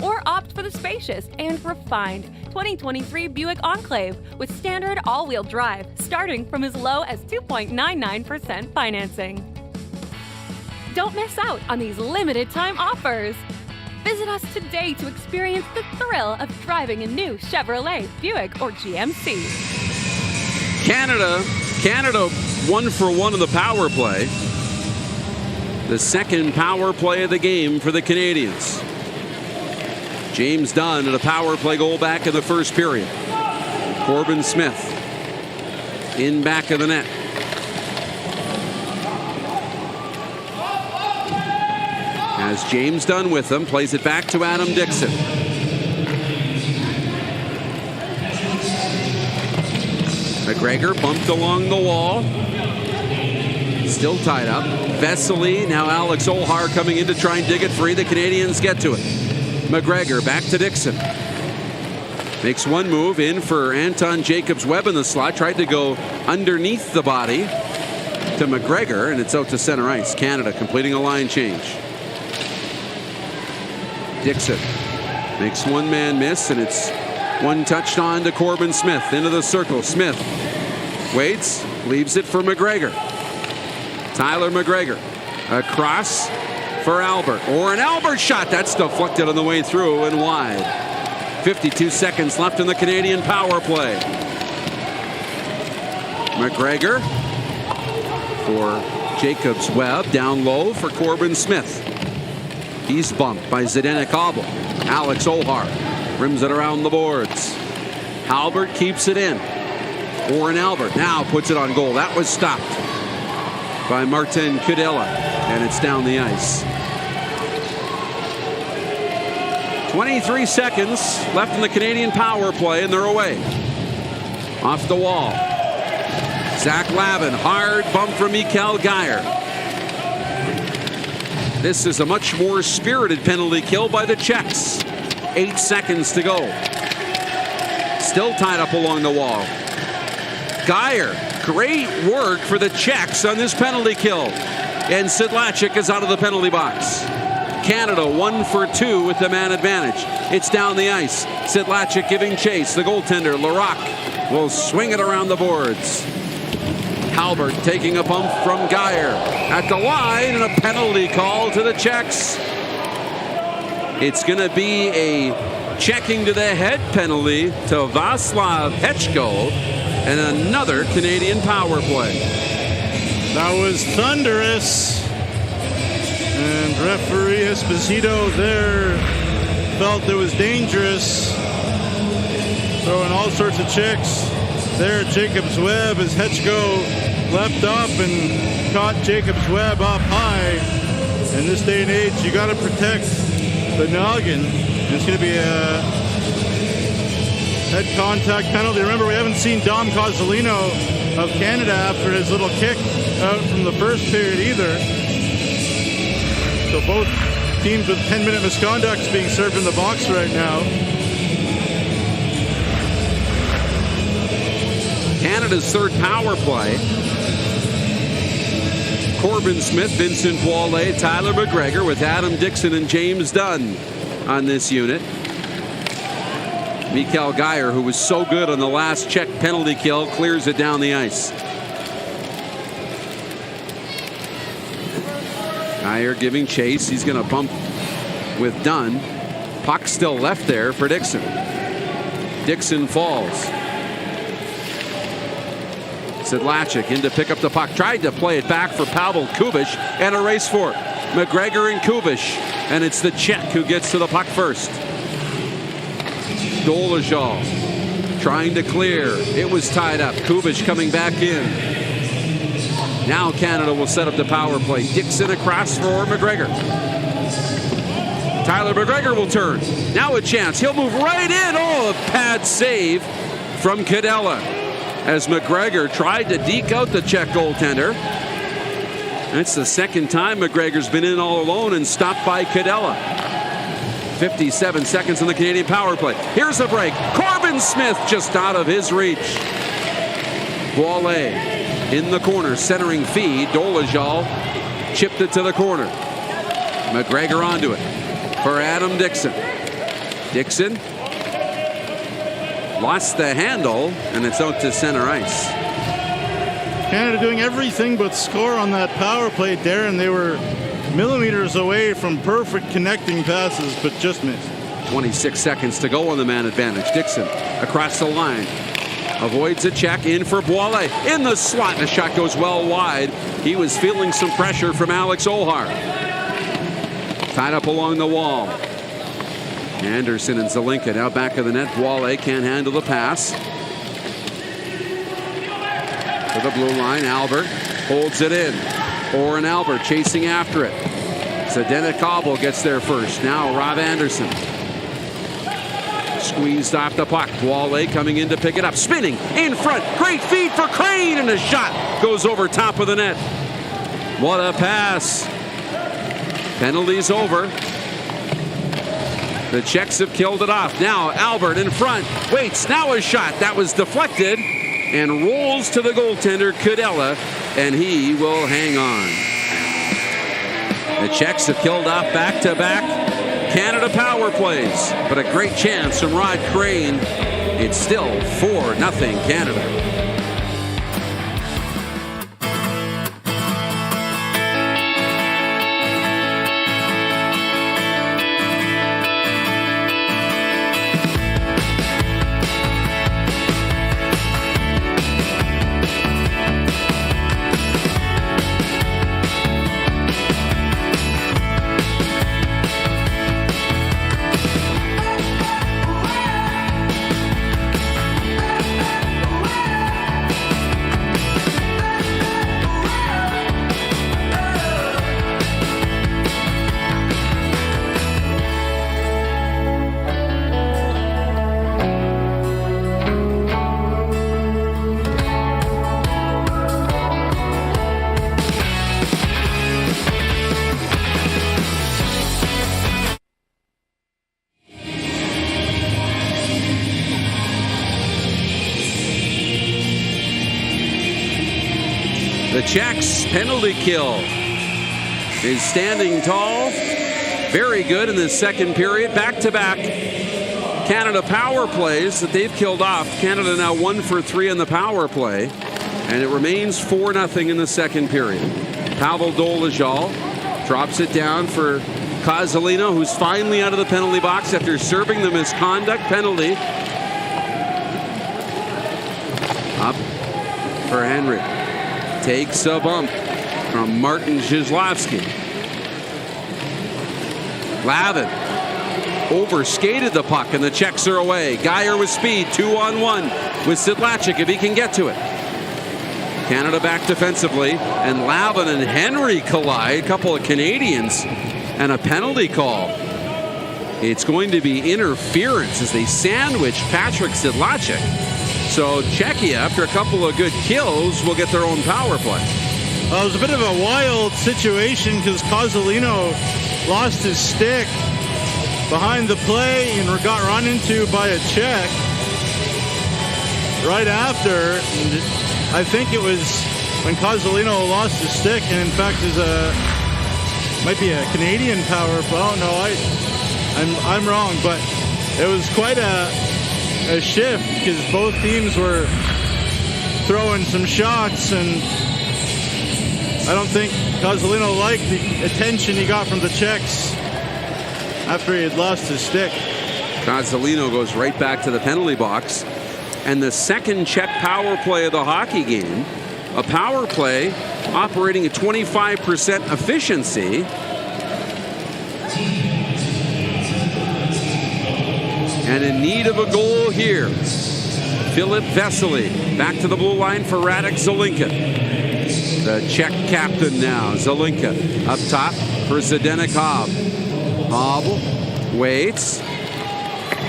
Or opt for the spacious and refined 2023 Buick Enclave with standard all-wheel drive starting from as low as 2.99% financing. Don't miss out on these limited time offers. Visit us today to experience the thrill of driving a new Chevrolet, Buick, or GMC. Canada 1 for 1 in the power play. The second power play of the game for the Canadians. James Dunn at a power play goal back in the first period. Corbin Smith in back of the net. As James Dunn with them, plays it back to Adam Dixon. McGregor bumped along the wall. Still tied up. Vesely, now Alex Olhar coming in to try and dig it free. The Canadians get to it. McGregor back to Dixon. Makes one move in for Anton Jacobs-Webb in the slot. Tried to go underneath the body to McGregor, and it's out to center ice. Canada completing a line change. Dixon makes one man miss, and it's one touched on to Corbin Smith into the circle. Smith waits, leaves it for McGregor. Tyler McGregor across for Albert, or an Albert shot that's deflected on the way through and wide. 52 seconds left in the Canadian power play. McGregor for Jacobs-Webb, down low for Corbin Smith. He's bumped by Zdeněk Obel. Alex Olhar rims it around the boards. Albert keeps it in. Warren Albert now puts it on goal. That was stopped by Martin Kudela, and it's down the ice. 23 seconds left in the Canadian power play, and they're away. Off the wall. Zach Lavin, hard bump from Mikael Geyer. This is a much more spirited penalty kill by the Czechs. 8 seconds to go. Still tied up along the wall. Geyer, great work for the Czechs on this penalty kill. And Sedlacek is out of the penalty box. Canada 1 for 2 with the man advantage. It's down the ice. Sedlacek giving chase. The goaltender, Larocque, will swing it around the boards. Halbert taking a bump from Geyer at the line, and a penalty call to the Czechs. It's going to be a checking to the head penalty to Václav Hečko, and another Canadian power play. That was thunderous, and referee Esposito there felt it was dangerous, throwing all sorts of checks. There, Jacobs-Webb as Hečko leapt up and caught Jacobs-Webb up high. In this day and age, you got to protect the noggin. It's going to be a head contact penalty. Remember, we haven't seen Dom Cozzolino of Canada after his little kick out from the first period either. So both teams with 10-minute misconducts being served in the box right now. Canada's third power play. Corbin Smith, Vincent Boilet, Tyler McGregor with Adam Dixon and James Dunn on this unit. Mikael Geyer, who was so good on the last Czech penalty kill, clears it down the ice. Geyer giving chase. He's going to bump with Dunn. Puck still left there for Dixon. Dixon falls. Sedlacek in to pick up the puck. Tried to play it back for Pavel Kubish, and a race for it. McGregor and Kubish, and it's the Czech who gets to the puck first. Dolezal trying to clear. It was tied up. Kubish coming back in. Now Canada will set up the power play. Dixon across for McGregor. Tyler McGregor will turn. Now a chance. He'll move right in. Oh, a pad save from Kadela as McGregor tried to deke out the Czech goaltender. That's the second time McGregor's been in all alone and stopped by Kadela. 57 seconds on the Canadian power play. Here's a break. Corbin Smith just out of his reach. Boile in the corner, centering feed. Dolezal chipped it to the corner. McGregor onto it for Adam Dixon. Dixon lost the handle, and it's out to center ice. Canada doing everything but score on that power play, Darren. They were millimeters away from perfect connecting passes, but just missed. 26 seconds to go on the man advantage. Dixon across the line. Avoids a check, in for Boile. In the slot, the shot goes well wide. He was feeling some pressure from Alex Ohar. Tied up along the wall. Anderson and Zelinka now back of the net. Boile can't handle the pass. To the blue line, Albert holds it in. Oren Albert chasing after it. Zdeno Kabel gets there first. Now Rob Anderson. Squeezed off the puck. Boile coming in to pick it up. Spinning in front. Great feed for Crane, and a shot goes over top of the net. What a pass. Penalty's over. The Czechs have killed it off. Now Albert in front. Waits. Now a shot. That was deflected and rolls to the goaltender, Kadela, and he will hang on. The Czechs have killed off back-to-back Canada power plays, but a great chance from Rod Crane. It's still 4-0 Canada. The Czechs penalty kill is standing tall. Very good in the second period. Back-to-back Canada power plays that they've killed off. Canada now 1 for 3 on the power play. And it remains 4-0 in the second period. Pavel Dolezal drops it down for Kozolino, who's finally out of the penalty box after serving the misconduct penalty. Up for Henry. Takes a bump from Martin Zhislavsky. Lavin overskated the puck, and the Czechs are away. Geyer with speed, 2-on-1 with Sedlacek if he can get to it. Canada back defensively, and Lavin and Henry collide. A couple of Canadians and a penalty call. It's going to be interference as they sandwich Patrick Sedlacek. So Czechia, after a couple of good kills, will get their own power play. Well, it was a bit of a wild situation because Kozolino lost his stick behind the play and got run into by a Czech right after. And I think it was when Kozolino lost his stick, and in fact is might be a Canadian power play. Oh no, I'm wrong, but it was quite a a shift because both teams were throwing some shots, and I don't think Kozolino liked the attention he got from the Czechs after he had lost his stick. Kozolino goes right back to the penalty box. And the second Czech power play of the hockey game, a power play operating at 25% efficiency. And in need of a goal here. Filip Vesely back to the blue line for Radek Zelinka. The Czech captain now. Zelinka up top for Zdeněk Hob. Hob waits.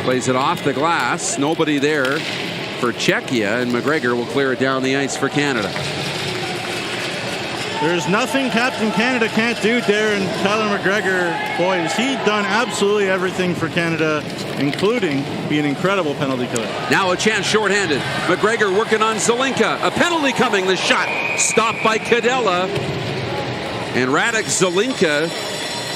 Plays it off the glass. Nobody there for Czechia, and McGregor will clear it down the ice for Canada. There's nothing Captain Canada can't do, Darren. Tyler McGregor, boy, has he done absolutely everything for Canada, including be an incredible penalty killer. Now a chance shorthanded. McGregor working on Zelinka. A penalty coming. The shot stopped by Cadella. And Radek Zelinka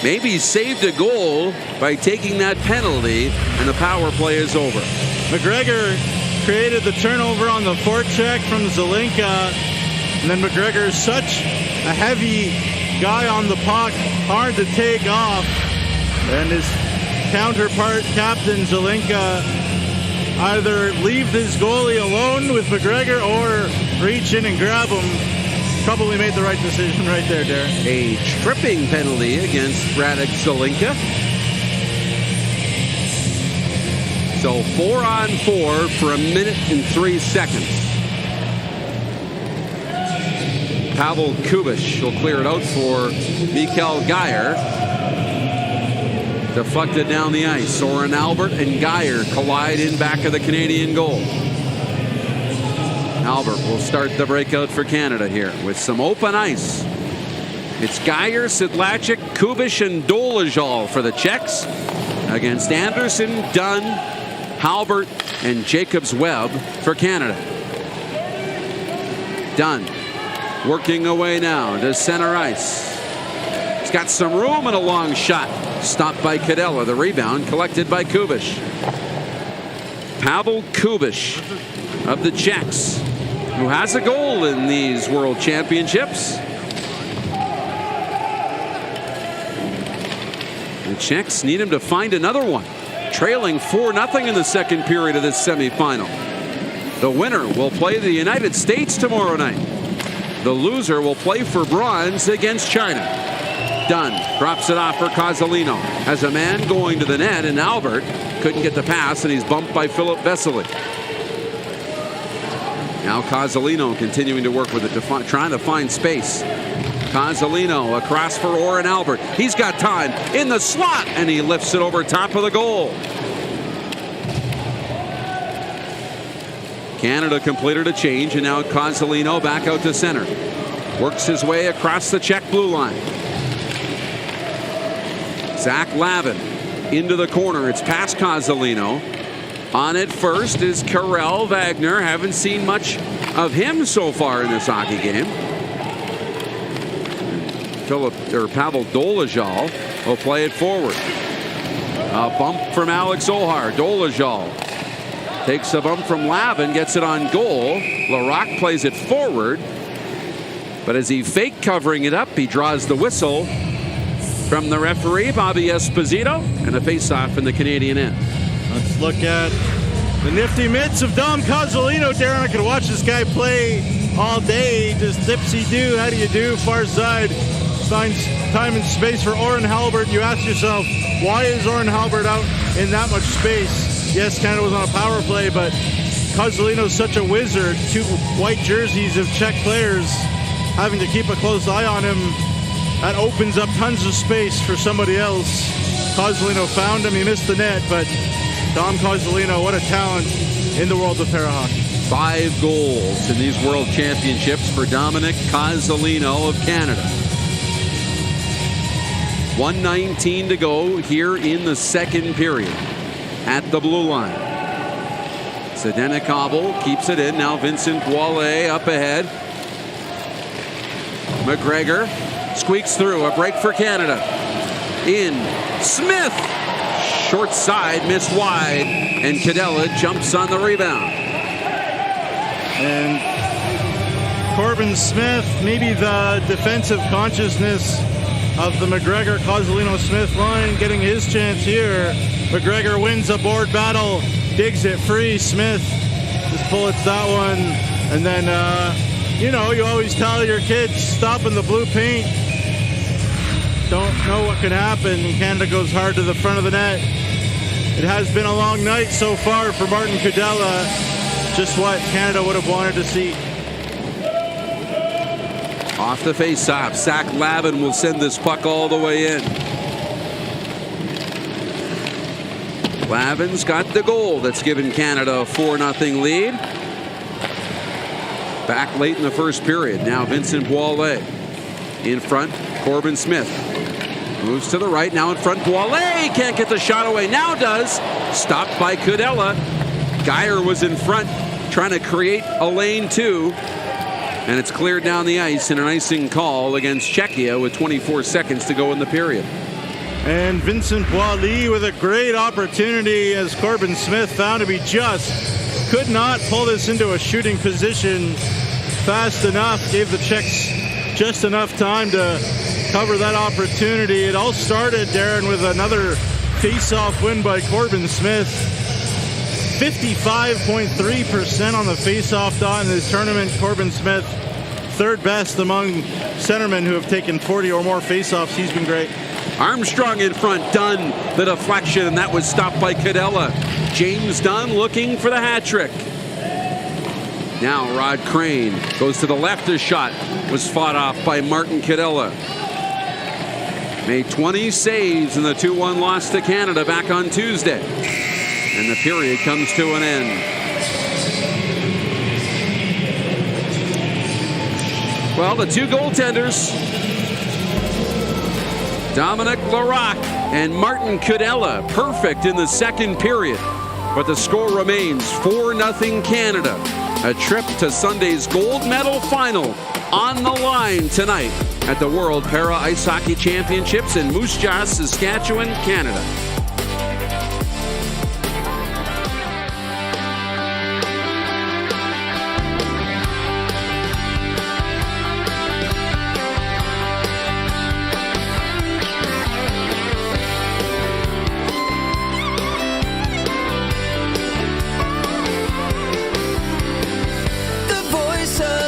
maybe saved a goal by taking that penalty, and the power play is over. McGregor created the turnover on the forecheck from Zelinka, and then McGregor is such a heavy guy on the puck, hard to take off, and his counterpart captain Zelinka either leave his goalie alone with McGregor or reach in and grab him. Probably made the right decision right there, Darren. A tripping penalty against Radek Zelinka. So 4-on-4 for 1 minute and 3 seconds. Pavel Kubish will clear it out for Mikael Geyer. Deflected down the ice. Soren Albert and Geyer collide in back of the Canadian goal. Albert will start the breakout for Canada here with some open ice. It's Geyer, Sedlacek, Kubish, and Dolezal for the Czechs against Anderson, Dunn, Halbert, and Jacobs Webb for Canada. Dunn working away now to center ice. He's got some room and a long shot. Stopped by Cadella. The rebound collected by Kubish. Pavel Kubish of the Czechs, who has a goal in these World Championships. The Czechs need him to find another one. Trailing 4-0 in the second period of this semifinal. The winner will play the United States tomorrow night. The loser will play for bronze against China. Dunn drops it off for Kozolino. Has a man going to the net, and Albert couldn't get the pass, and he's bumped by Filip Vesely. Now Kozolino continuing to work with it, trying to find space. Kozolino across for Oren Albert. He's got time in the slot, and he lifts it over top of the goal. Canada completed a change, and now Kozolino back out to center. Works his way across the Czech blue line. Zach Lavin into the corner. It's past Kozolino. On it first is Karel Wagner. Haven't seen much of him so far in this hockey game. Pavel Dolezal will play it forward. A bump from Alex Ohar. Dolezal takes a bump from Lavin, gets it on goal. Larocque plays it forward, but as he fake covering it up, he draws the whistle from the referee, Bobby Esposito, and a face-off in the Canadian end. Let's look at the nifty mitts of Dom Kozolino. Darren, I could watch this guy play all day. Just dipsy-do, how do you do? Far side finds time and space for Oren Halbert. You ask yourself, why is Oren Halbert out in that much space? Yes, Canada was on a power play, but Kozolino's such a wizard. 2 white jerseys of Czech players having to keep a close eye on him. That opens up tons of space for somebody else. Kozolino found him. He missed the net, but Dom Kozolino, what a talent in the world of para-hockey. 5 goals in these World Championships for Dominic Kozolino of Canada. 1:19 to go here in the second period at the blue line. Zdeněk Hob keeps it in. Now Vincent Boilet up ahead. McGregor squeaks through. A break for Canada. In. Smith short side, missed wide, and Cadella jumps on the rebound. And Corbin Smith, maybe the defensive consciousness of the McGregor-Cozzolino-Smith line, getting his chance here. McGregor wins a board battle, digs it free. Smith just bullets that one. And then, you always tell your kids, stop in the blue paint. Don't know what could happen. Canada goes hard to the front of the net. It has been a long night so far for Martin Cadella. Just what Canada would have wanted to see. Off the face-off, Zach Lavin will send this puck all the way in. Lavin's got the goal that's given Canada a 4-0 lead. Back late in the first period. Now Vincent Boilet in front. Corbin Smith moves to the right. Now in front. Boilet can't get the shot away. Now does. Stopped by Cadella. Geyer was in front trying to create a lane too. And it's cleared down the ice in an icing call against Czechia with 24 seconds to go in the period. And Vincent Boilet with a great opportunity as Corbin Smith found to be just could not pull this into a shooting position fast enough. Gave the Czechs just enough time to cover that opportunity. It all started, Darren, with another face-off win by Corbin Smith. 55.3% on the face-off dot in this tournament. Corbin Smith, third best among centermen who have taken 40 or more face-offs. He's been great. Armstrong in front. Dunn the deflection, and that was stopped by Cadella. James Dunn looking for the hat trick. Now Rod Crane goes to the left. His shot was fought off by Martin Cadella. Made 20 saves in the 2-1 loss to Canada back on Tuesday. And the period comes to an end. Well, the two goaltenders, Dominic Larocque and Martin Cadella, perfect in the second period. But the score remains 4-0 Canada. A trip to Sunday's gold medal final on the line tonight at the World Para Ice Hockey Championships in Moose Jaw, Saskatchewan, Canada.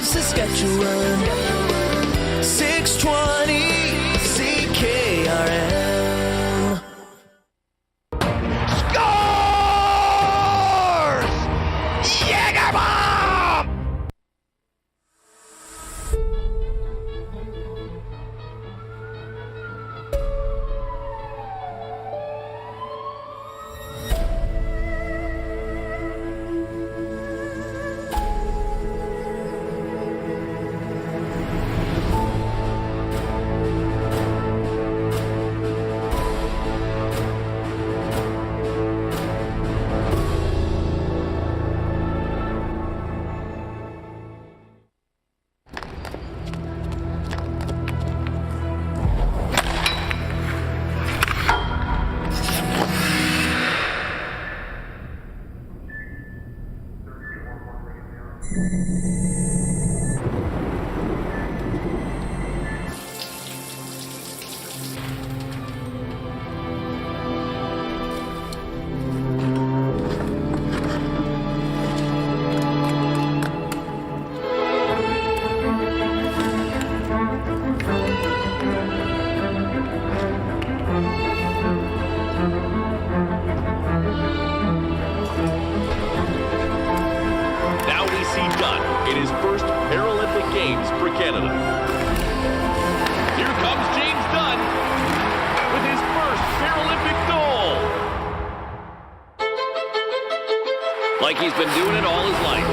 Saskatchewan, 620 CKRM. Scores! Jägerbomb! in his first Paralympic Games for Canada. Here comes James Dunn with his first Paralympic goal. Like he's been doing it all his life.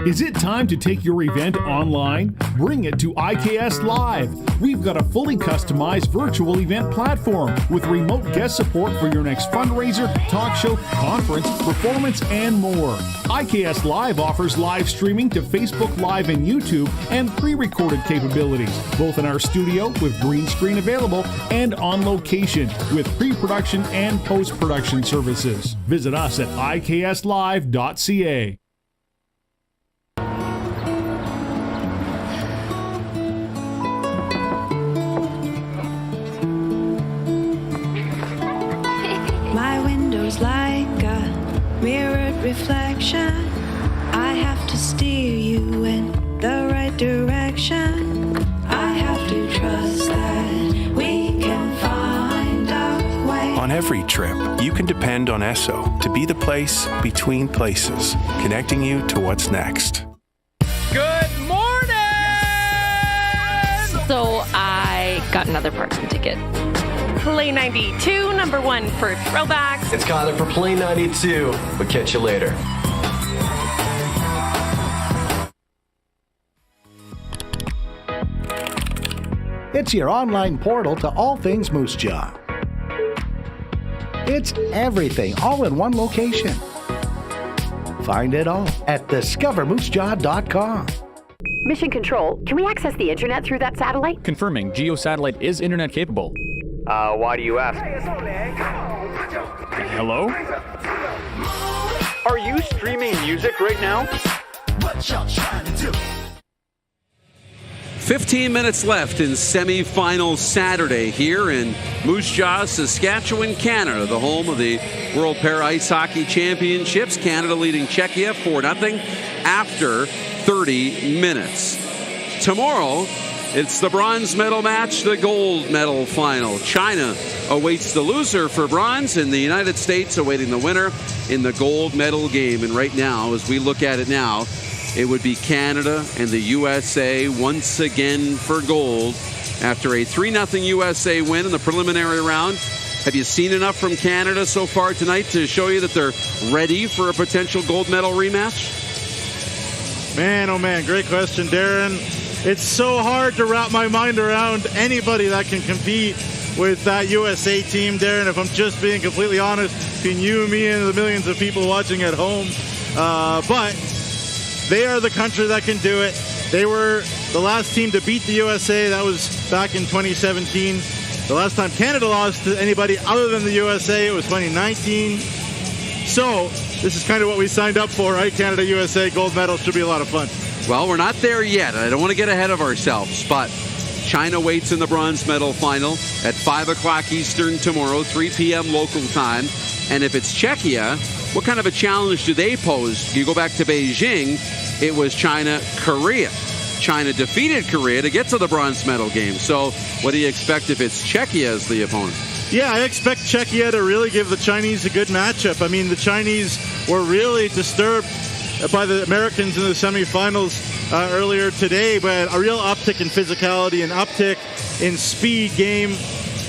Is it time to take your event online? Bring it to IKS Live. We've got a fully customized virtual event platform with remote guest support for your next fundraiser, talk show, conference, performance, and more. IKS Live offers live streaming to Facebook Live and YouTube and pre-recorded capabilities, both in our studio with green screen available and on location with pre-production and post-production services. Visit us at ikslive.ca. My window's like a mirrored reflection. I have to steer you in the right direction. I have to trust that we can find a way. On every trip, you can depend on Esso to be the place between places, connecting you to what's next. Good morning! So I got another Parkson ticket. Play 92, number 1 for throwbacks. It's Kyler for Play 92. We'll catch you later. It's your online portal to all things Moose Jaw. It's everything all in one location. Find it all at discovermoosejaw.com. Mission Control, can we access the internet through that satellite? Confirming GeoSatellite is internet capable. Why do you ask? Hello? Are you streaming music right now? What y'all trying to do? 15 minutes left in semifinal Saturday here in Moose Jaw, Saskatchewan, Canada, the home of the World Para Ice Hockey Championships. Canada leading Czechia 4-0 after 30 minutes. Tomorrow, it's the bronze medal match, the gold medal final. China awaits the loser for bronze, and the United States awaiting the winner in the gold medal game. And right now, as we look at it now, it would be Canada and the USA once again for gold after a 3-0 USA win in the preliminary round. Have you seen enough from Canada so far tonight to show you that they're ready for a potential gold medal rematch? Man, oh man, great question, Darren. It's so hard to wrap my mind around anybody that can compete with that USA team, Darren, if I'm just being completely honest, between you, me, and the millions of people watching at home. But they are the country that can do it. They were the last team to beat the USA. That was back in 2017. The last time Canada lost to anybody other than the USA, it was 2019. So this is kind of what we signed up for, right? Canada, USA, gold medal. Should be a lot of fun. Well, we're not there yet. I don't want to get ahead of ourselves, but China waits in the bronze medal final at 5 o'clock Eastern tomorrow, 3 p.m. local time. And if it's Czechia, what kind of a challenge do they pose? You go back to Beijing, it was China-Korea. China defeated Korea to get to the bronze medal game. So what do you expect if it's Czechia as the opponent? Yeah, I expect Czechia to really give the Chinese a good matchup. I mean, the Chinese were really disturbed by the Americans in the semifinals earlier today, but a real uptick in physicality, an uptick in speed game.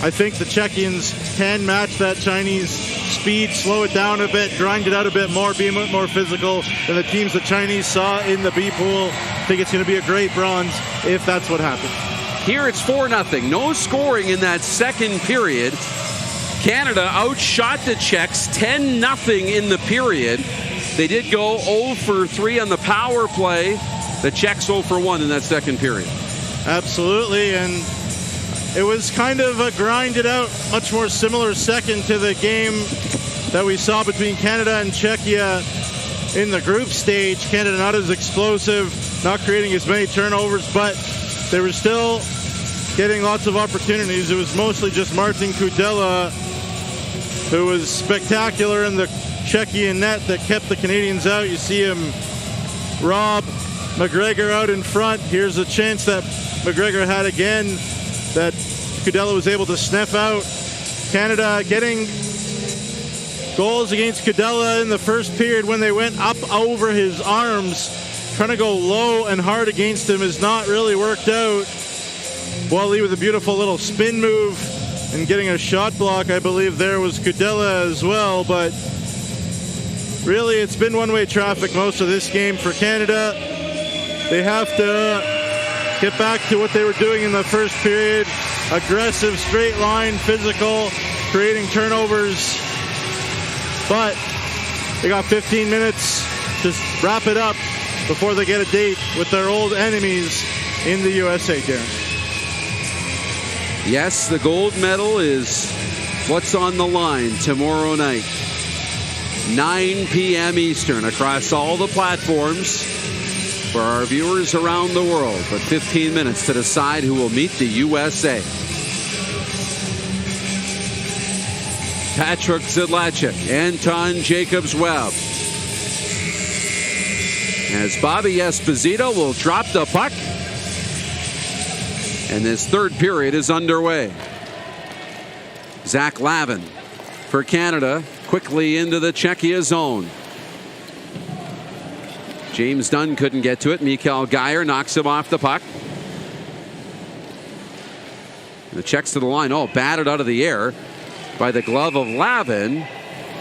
I think the Czechians can match that Chinese speed, slow it down a bit, grind it out a bit more, be a bit more physical than the teams the Chinese saw in the B pool. I think it's going to be a great bronze if that's what happens. Here it's 4-0. No scoring in that second period. Canada outshot the Czechs 10-0 in the period. They did go 0 for 3 on the power play. The Czechs 0 for 1 in that second period. Absolutely, and it was kind of a grinded out, much more similar second to the game that we saw between Canada and Czechia in the group stage. Canada not as explosive, not creating as many turnovers, but they were still getting lots of opportunities. It was mostly just Martin Kudela, who was spectacular in the Czechian net that kept the Canadians out. You see him rob McGregor out in front. Here's a chance that McGregor had again that Kudela was able to sniff out. Canada getting goals against Kudela in the first period when they went up over his arms. Trying to go low and hard against him has not really worked out. Wally with a beautiful little spin move and getting a shot block, I believe there was Kudela as well, but really, it's been one-way traffic most of this game for Canada. They have to get back to what they were doing in the first period. Aggressive, straight line, physical, creating turnovers. But they got 15 minutes to wrap it up before they get a date with their old enemies in the USA, Darren. Yes, the gold medal is what's on the line tomorrow night. 9 p.m. Eastern across all the platforms for our viewers around the world. But 15 minutes to decide who will meet the USA. Patrick Zidlacek, Anton Jacobs-Webb. As Bobby Esposito will drop the puck. And this third period is underway. Zach Lavin for Canada quickly into the Czechia zone. James Dunn couldn't get to it. Mikael Geyer knocks him off the puck. The Czechs to the line. Oh, batted out of the air by the glove of Lavin.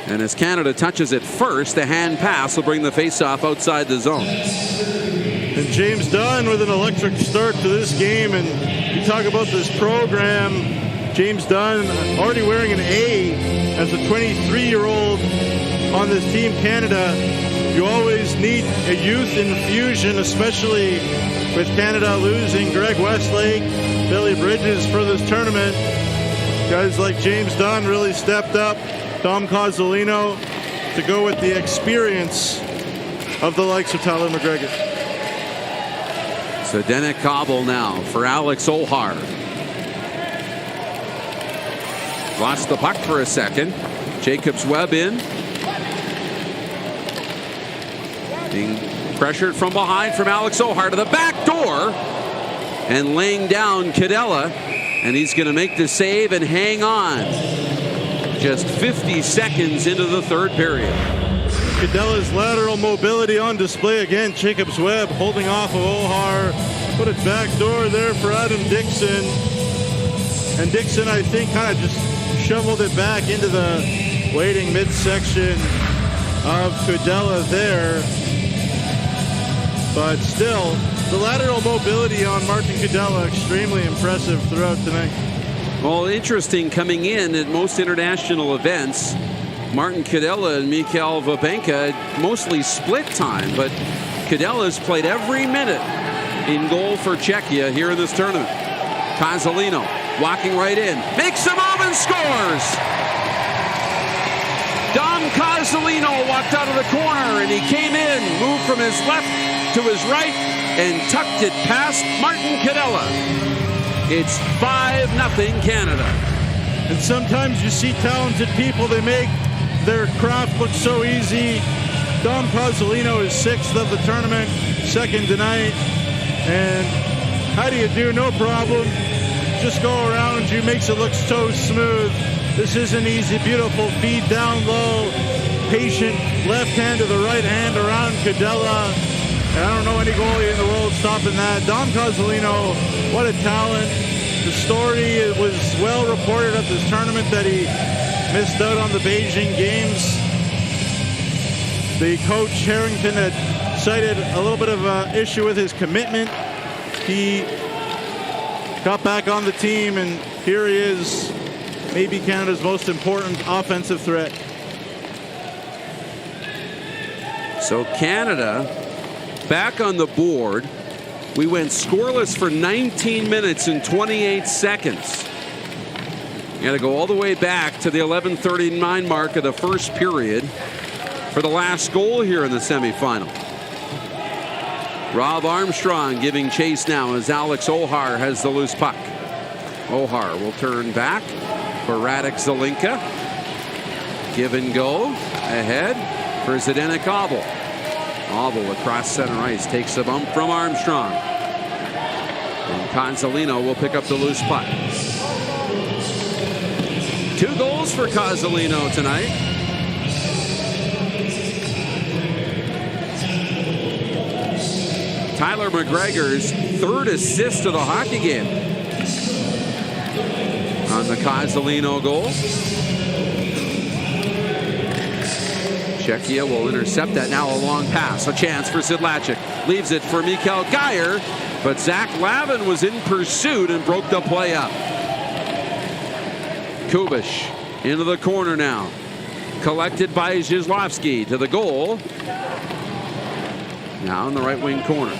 And as Canada touches it first, the hand pass will bring the faceoff outside the zone. And James Dunn with an electric start to this game. And you talk about this program. James Dunn already wearing an A as a 23-year-old on this Team Canada. You always need a youth infusion, especially with Canada losing Greg Westlake, Billy Bridges for this tournament. Guys like James Dunn really stepped up. Dom Cozzolino to go with the experience of the likes of Tyler McGregor. So Zdeněk Kabel now for Alex Ohar. Lost the puck for a second. Jacobs-Webb in. Being pressured from behind from Alex Ohar to the back door. And laying down Cadella. And he's going to make the save and hang on. Just 50 seconds into the third period. Cadella's lateral mobility on display again. Jacobs-Webb holding off of Ohar. Put it back door there for Adam Dixon. And Dixon, I think, kind of just shoveled it back into the waiting midsection of Cadella there. But still, the lateral mobility on Martin Cadella extremely impressive throughout tonight. Well, interesting coming in at most international events. Martin Cadella and Mikhail Vabenka mostly split time, but Cadella's played every minute in goal for Czechia here in this tournament. Cozzolino walking right in, makes a move and scores. Dom Cozzolino walked out of the corner and he came in, moved from his left to his right and tucked it past Martin Cadella. It's 5-0 Canada. And sometimes you see talented people, they make their craft look so easy. Dom Cozzolino is 6th of the tournament, 2nd tonight. And how do you do? No problem. Just go around you, makes it look so smooth. This isn't easy. Beautiful feed down low. Patient left hand to the right hand around Cadella. And I don't know any goalie in the world stopping that. Dom Cozzolino, what a talent. The story was well reported at this tournament that he missed out on the Beijing Games. The coach, Harrington, had cited a little bit of an issue with his commitment. He got back on the team, and here he is, maybe Canada's most important offensive threat. So Canada back on the board. We went scoreless for 19 minutes and 28 seconds. Got to go all the way back to the 11:39 mark of the first period for the last goal here in the semifinal. Rob Armstrong giving chase now as Alex Ohar has the loose puck. Ohar will turn back for Radek Zelinka. Give and go ahead for Zdeněk Kabel. Kabel across center ice takes a bump from Armstrong. And Cozzolino will pick up the loose puck. 2 goals for Cozzolino tonight. Tyler McGregor's 3rd assist of the hockey game on the Cozzolino goal. Czechia will intercept that. Now a long pass. A chance for Sedlacek. Leaves it for Mikael Geyer. But Zach Lavin was in pursuit and broke the play up. Kubish into the corner now. Collected by Zizlowski to the goal. Now in the right wing corner.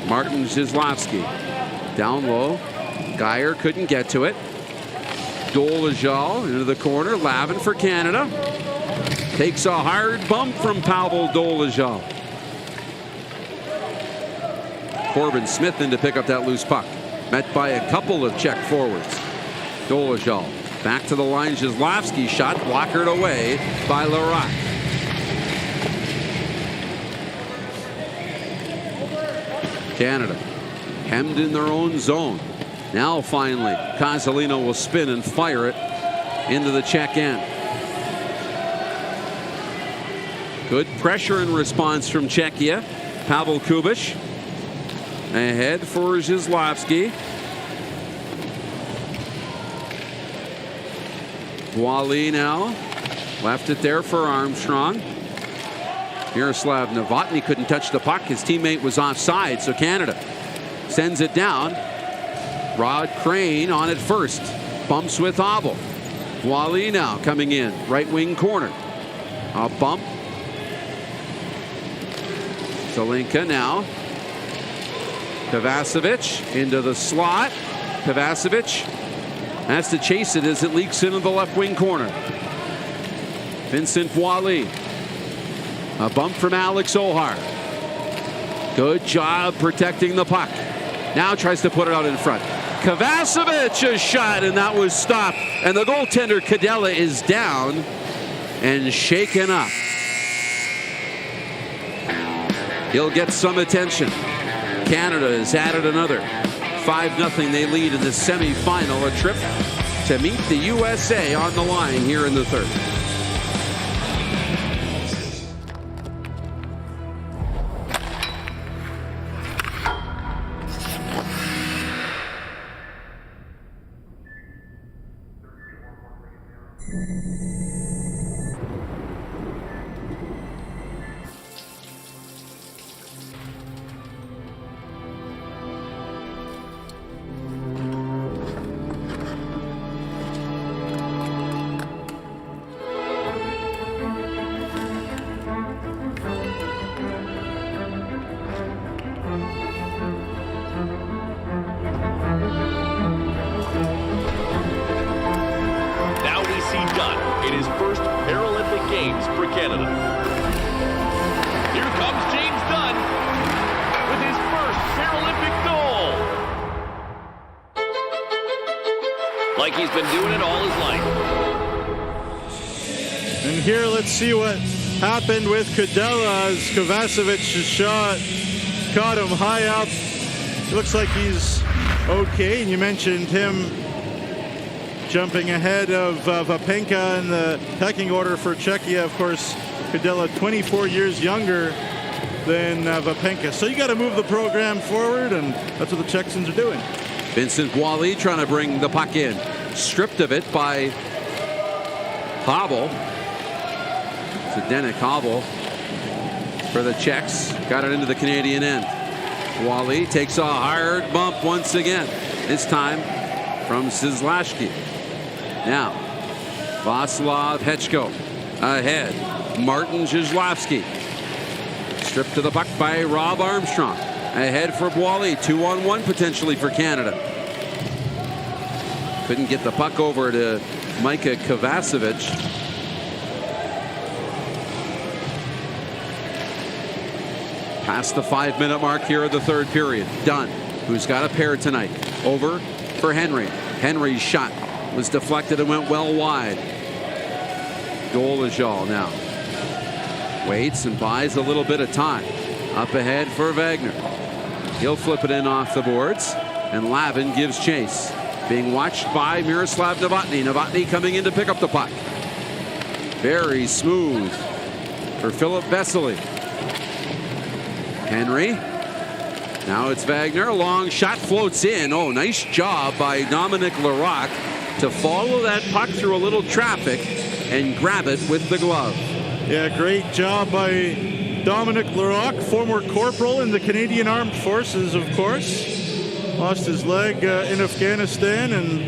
Martin Zizlowski. Down low. Geyer couldn't get to it. Dolezal into the corner. Lavin for Canada. Takes a hard bump from Pavel Dolezal. Corbin Smith in to pick up that loose puck. Met by a couple of Czech forwards. Dolezal back to the line. Zizlowski shot blockered away by Larac. Canada hemmed in their own zone. Now finally Kozolino will spin and fire it into the Czech end. Good pressure and response from Czechia. Pavel Kubish ahead for Zizlowski. Wally now left it there for Armstrong. Miroslav Novotny couldn't touch the puck. His teammate was offside, so Canada sends it down. Rod Crane on it first. Bumps with Abel. Wally now coming in. Right wing corner. A bump. Zelinka now. Kovacevic into the slot. Kovacevic has to chase it as it leaks into the left wing corner. Vincent Wally. A bump from Alex Ohar. Good job protecting the puck. Now tries to put it out in front. Kovacevic a shot, and that was stopped. And the goaltender Cadella is down and shaken up. He'll get some attention. Canada has added another. 5-0 they lead in the semifinal. A trip to meet the USA on the line here in the third. In his first Paralympic Games for Canada. Here comes James Dunn with his first Paralympic goal. Like he's been doing it all his life. And here, let's see what happened with Cadella as Kovacevic's shot caught him high up. It looks like he's okay, and you mentioned him jumping ahead of Vapenka in the pecking order for Czechia. Of course, Cadella 24 years younger than Vapenka. So you got to move the program forward, and that's what the Czechs are doing. Vincent Wally trying to bring the puck in. Stripped of it by Havel. Zdeněk Havel for the Czechs. Got it into the Canadian end. Wally takes a hard bump once again. This time from Zizlowski. Now, Vaslav Hechko ahead. Martin Zizlowski. Stripped to the puck by Rob Armstrong. Ahead for Wally. 2-on-1 potentially for Canada. Couldn't get the puck over to Mika Kovacevic. Past the 5-minute mark here of the third period. Dunn, who's got a pair tonight. Over for Henry. Henry's shot was deflected and went well wide. Dolezal now waits and buys a little bit of time. Up ahead for Wagner. He'll flip it in off the boards, and Lavin gives chase. Being watched by Miroslav Novotny. Novotny coming in to pick up the puck. Very smooth for Philip Vesely. Henry. Now it's Wagner. A long shot floats in. Oh, nice job by Dominic Larac to follow that puck through a little traffic and grab it with the glove. Yeah, great job by Dominic Larocque, former corporal in the Canadian Armed Forces, of course. Lost his leg in Afghanistan, and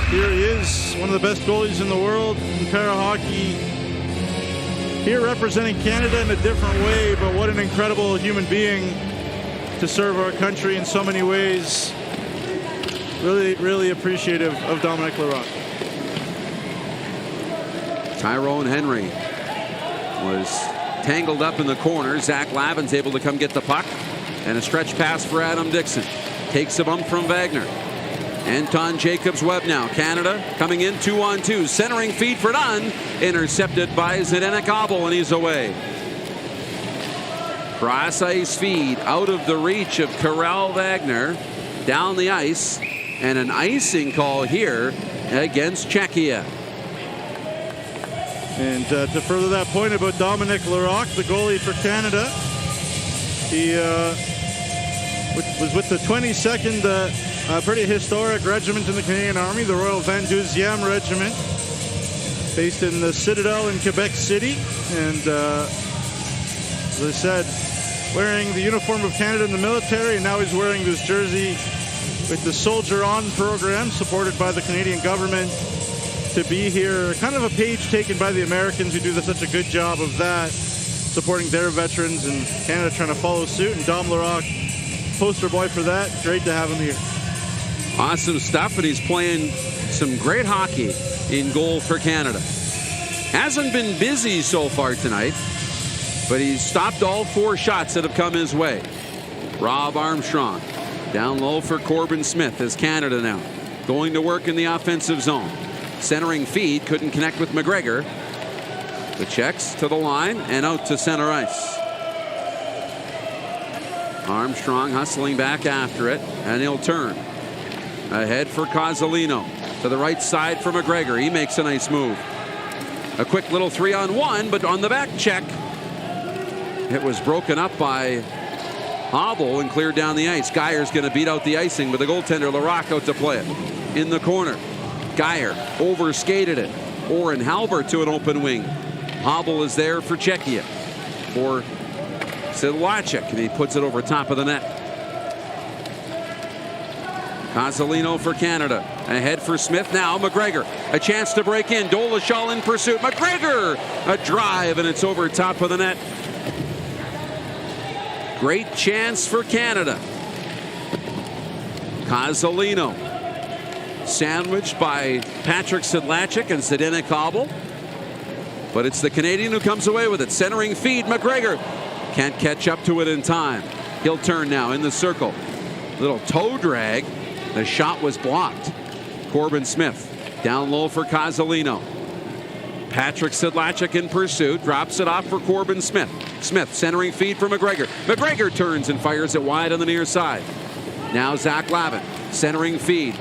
here he is, one of the best goalies in the world in para-hockey. Here representing Canada in a different way, but what an incredible human being to serve our country in so many ways. Really, really appreciative of Dominic Larocque. Tyrone Henry was tangled up in the corner. Zach Lavin's able to come get the puck. And a stretch pass for Adam Dixon. Takes a bump from Wagner. Anton Jacobs-Webb now. Canada coming in 2-on-2. Centering feed for Dunn. Intercepted by Zdeněk Abel, and he's away. Cross ice feed out of the reach of Karel Wagner. Down the ice. And an icing call here against Czechia. And to further that point about Dominic Larocque, the goalie for Canada, he was with the 22nd pretty historic regiment in the Canadian Army, the Royal 22e Regiment, based in the Citadel in Quebec City. And as I said, wearing the uniform of Canada in the military, and now he's wearing this jersey with the Soldier On program supported by the Canadian government to be here. Kind of a page taken by the Americans, who do such a good job of that, supporting their veterans, and Canada trying to follow suit. And Dom Larocque, poster boy for that. Great to have him here. Awesome stuff, and he's playing some great hockey in goal for Canada. Hasn't been busy so far tonight, but he's stopped all 4 shots that have come his way. Rob Armstrong down low for Corbin Smith as Canada now going to work in the offensive zone. Centering feed, couldn't connect with McGregor. The Czechs to the line and out to center ice. Armstrong hustling back after it, and he'll turn. Ahead for Kozolino. To the right side for McGregor. He makes a nice move. A quick little 3-on-1, but on the back check, it was broken up by Abel and cleared down the ice. Geyer's going to beat out the icing, but the goaltender Larocque out to play it. In the corner. Geyer overskated it. Oren Halbert to an open wing. Abel is there for Czechia. For Sedlacek, and he puts it over top of the net. Kozolino for Canada. Ahead for Smith now. McGregor. A chance to break in. Dolezal in pursuit. McGregor! A drive, and it's over top of the net. Great chance for Canada. Kozolino. Sandwiched by Patrick Sedlacek and Zdeněk Abel. But it's the Canadian who comes away with it. Centering feed. McGregor can't catch up to it in time. He'll turn now in the circle. Little toe drag. The shot was blocked. Corbin Smith down low for Kozolino. Patrick Sedlacek in pursuit. Drops it off for Corbin Smith. Smith centering feed for McGregor. McGregor turns and fires it wide on the near side. Now Zach Lavin centering feed.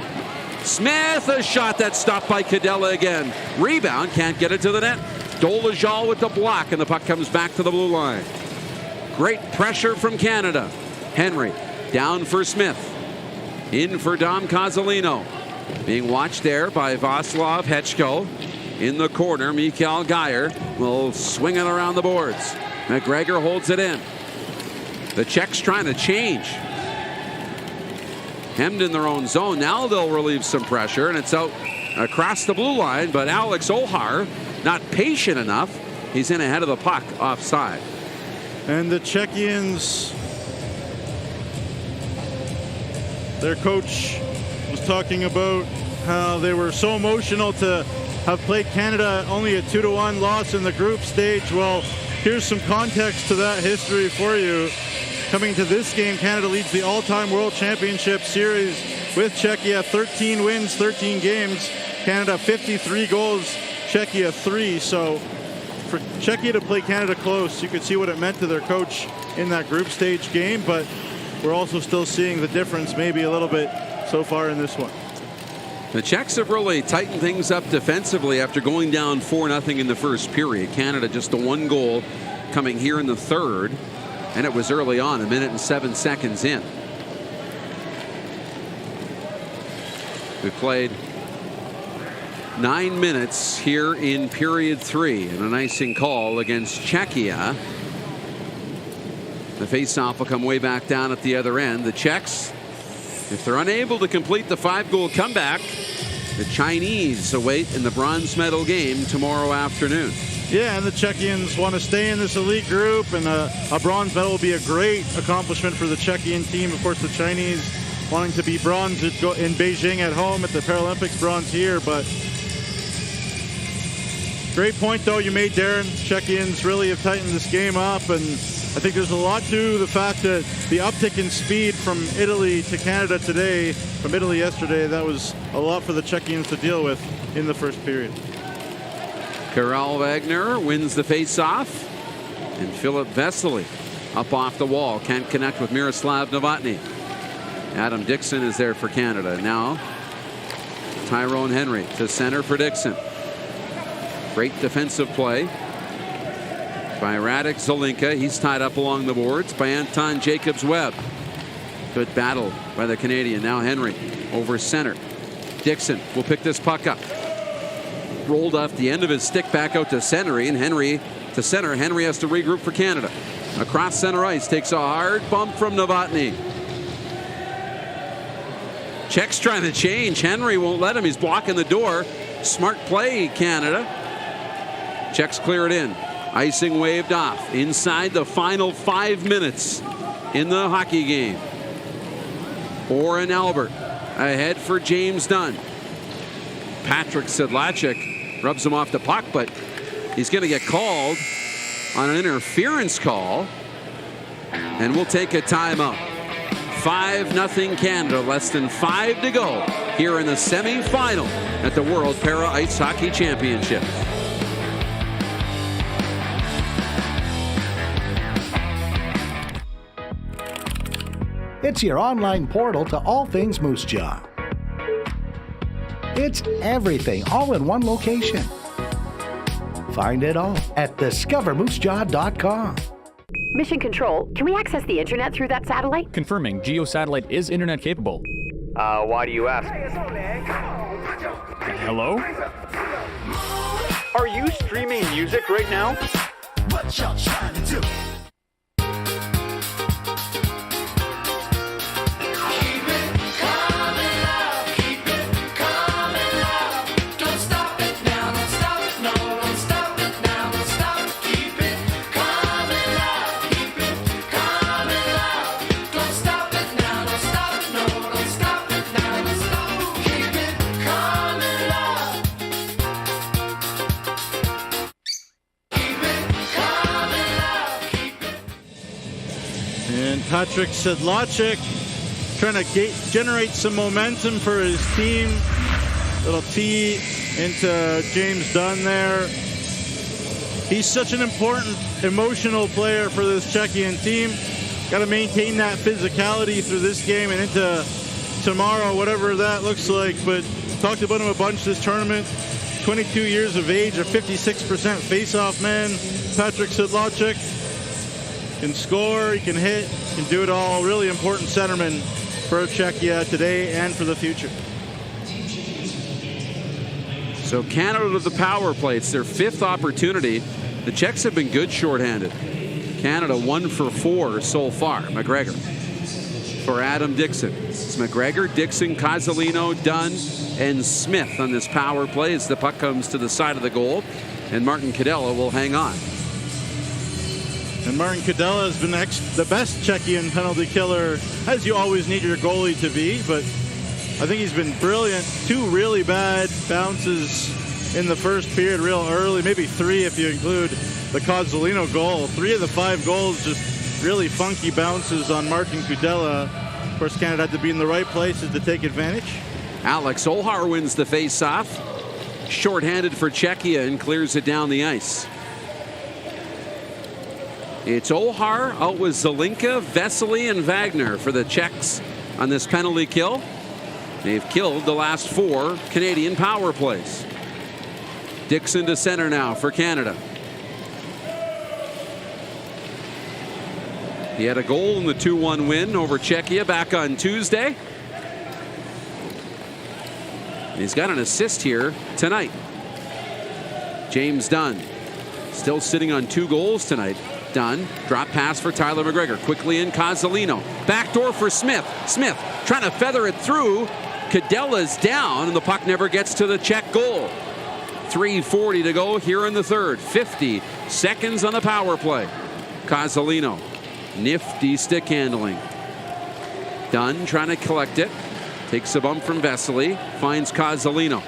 Smith, a shot that's stopped by Cadella again. Rebound, can't get it to the net. Dolezal with the block, and the puck comes back to the blue line. Great pressure from Canada. Henry down for Smith. In for Dom Kozolino. Being watched there by Vaslav Hechko. In the corner, Mikael Geyer will swing it around the boards. McGregor holds it in. The Czechs trying to change. Hemmed in their own zone. Now they'll relieve some pressure, and it's out across the blue line, but Alex Ohar not patient enough. He's in ahead of the puck offside. And the Czechians, their coach was talking about how they were so emotional to have played Canada only a 2-1 loss in the group stage. Well, here's some context to that history for you. Coming to this game, Canada leads the all-time World Championship Series with Czechia. 13 wins, 13 games. Canada 53 goals, Czechia 3. So for Czechia to play Canada close, you could see what it meant to their coach in that group stage game. But we're also still seeing the difference maybe a little bit so far in this one. The Czechs have really tightened things up defensively after going down 4-0 in the first period. Canada just the 1 goal coming here in the third. And it was early on, 1 minute and 7 seconds in. We played 9 minutes here in period 3, and an icing call against Czechia. The faceoff will come way back down at the other end. The Czechs, if they're unable to complete the 5-goal comeback, the Chinese await in the bronze medal game tomorrow afternoon. Yeah, and the Czechians want to stay in this elite group, and a bronze medal will be a great accomplishment for the Czechian team. Of course, the Chinese wanting to be bronze in Beijing at home at the Paralympics, bronze here. But great point, though, you made, Darren. Czechians really have tightened this game up, and I think there's a lot to the fact that the uptick in speed from Italy to Canada today, from Italy yesterday, that was a lot for the Czechians to deal with in the first period. Karel Wagner wins the face-off, and Philip Vesely up off the wall. Can't connect with Miroslav Novotny. Adam Dixon is there for Canada. Now Tyrone Henry to center for Dixon. Great defensive play by Radek Zelinka. He's tied up along the boards by Anton Jacobs-Webb. Good battle by the Canadian. Now Henry over center. Dixon will pick this puck up. Rolled off the end of his stick back out to center, and Henry to center. Henry has to regroup for Canada. Across center ice, takes a hard bump from Novotny. Czech's trying to change. Henry won't let him. He's blocking the door. Smart play, Canada. Czechs clear it in. Icing waved off inside the final 5 minutes in the hockey game. Oren Albert ahead for James Dunn. Patrick Sedlacek rubs him off the puck, but he's going to get called on an interference call, and we'll take a timeout. 5-0 Canada, less than 5 to go here in the semifinal at the World Para Ice Hockey Championships. It's your online portal to all things Moose Jaw. It's everything, all in one location. Find it all at discovermoosejaw.com. Mission Control, can we access the internet through that satellite? Confirming Geo satellite is internet capable. Why do you ask? Hello? Are you streaming music right now? What y'all trying to do? Patrick Sedlacek trying to generate some momentum for his team. Little tee into James Dunn there. He's such an important emotional player for this Czechian team. Got to maintain that physicality through this game and into tomorrow, whatever that looks like. But talked about him a bunch this tournament. 22 years of age, a 56% face-off man. Patrick Sedlacek can score, he can hit, can do it all. Really important centerman for Czechia today and for the future. So Canada to the power play. It's their 5th opportunity. The Czechs have been good shorthanded. Canada 1 for 4 so far. McGregor for Adam Dixon. It's McGregor, Dixon, Cozzolino, Dunn, and Smith on this power play as the puck comes to the side of the goal, and Martin Cadella will hang on. And Martin Cadella has been the best Czechian penalty killer, as you always need your goalie to be, but I think he's been brilliant. 2 really bad bounces in the first period real early, maybe 3 if you include the Cozzolino goal. 3 of the 5 goals just really funky bounces on Martin Cadella. Of course, Canada had to be in the right places to take advantage. Alex Ohar wins the face-off. Shorthanded for Czechia and clears it down the ice. It's Ohar out with Zelinka, Vesely, and Wagner for the Czechs on this penalty kill. They've killed the last 4 Canadian power plays. Dixon to center now for Canada. He had a goal in the 2-1 win over Czechia back on Tuesday. He's got an assist here tonight. James Dunn still sitting on 2 goals tonight. Dunn, drop pass for Tyler McGregor. Quickly in Cozzolino. Backdoor for Smith. Smith trying to feather it through. Cadella's down, and the puck never gets to the Czech goal. 3:40 to go here in the third. 50 seconds on the power play. Cozzolino, nifty stick handling. Dunn trying to collect it. Takes a bump from Vesely. Finds Cozzolino.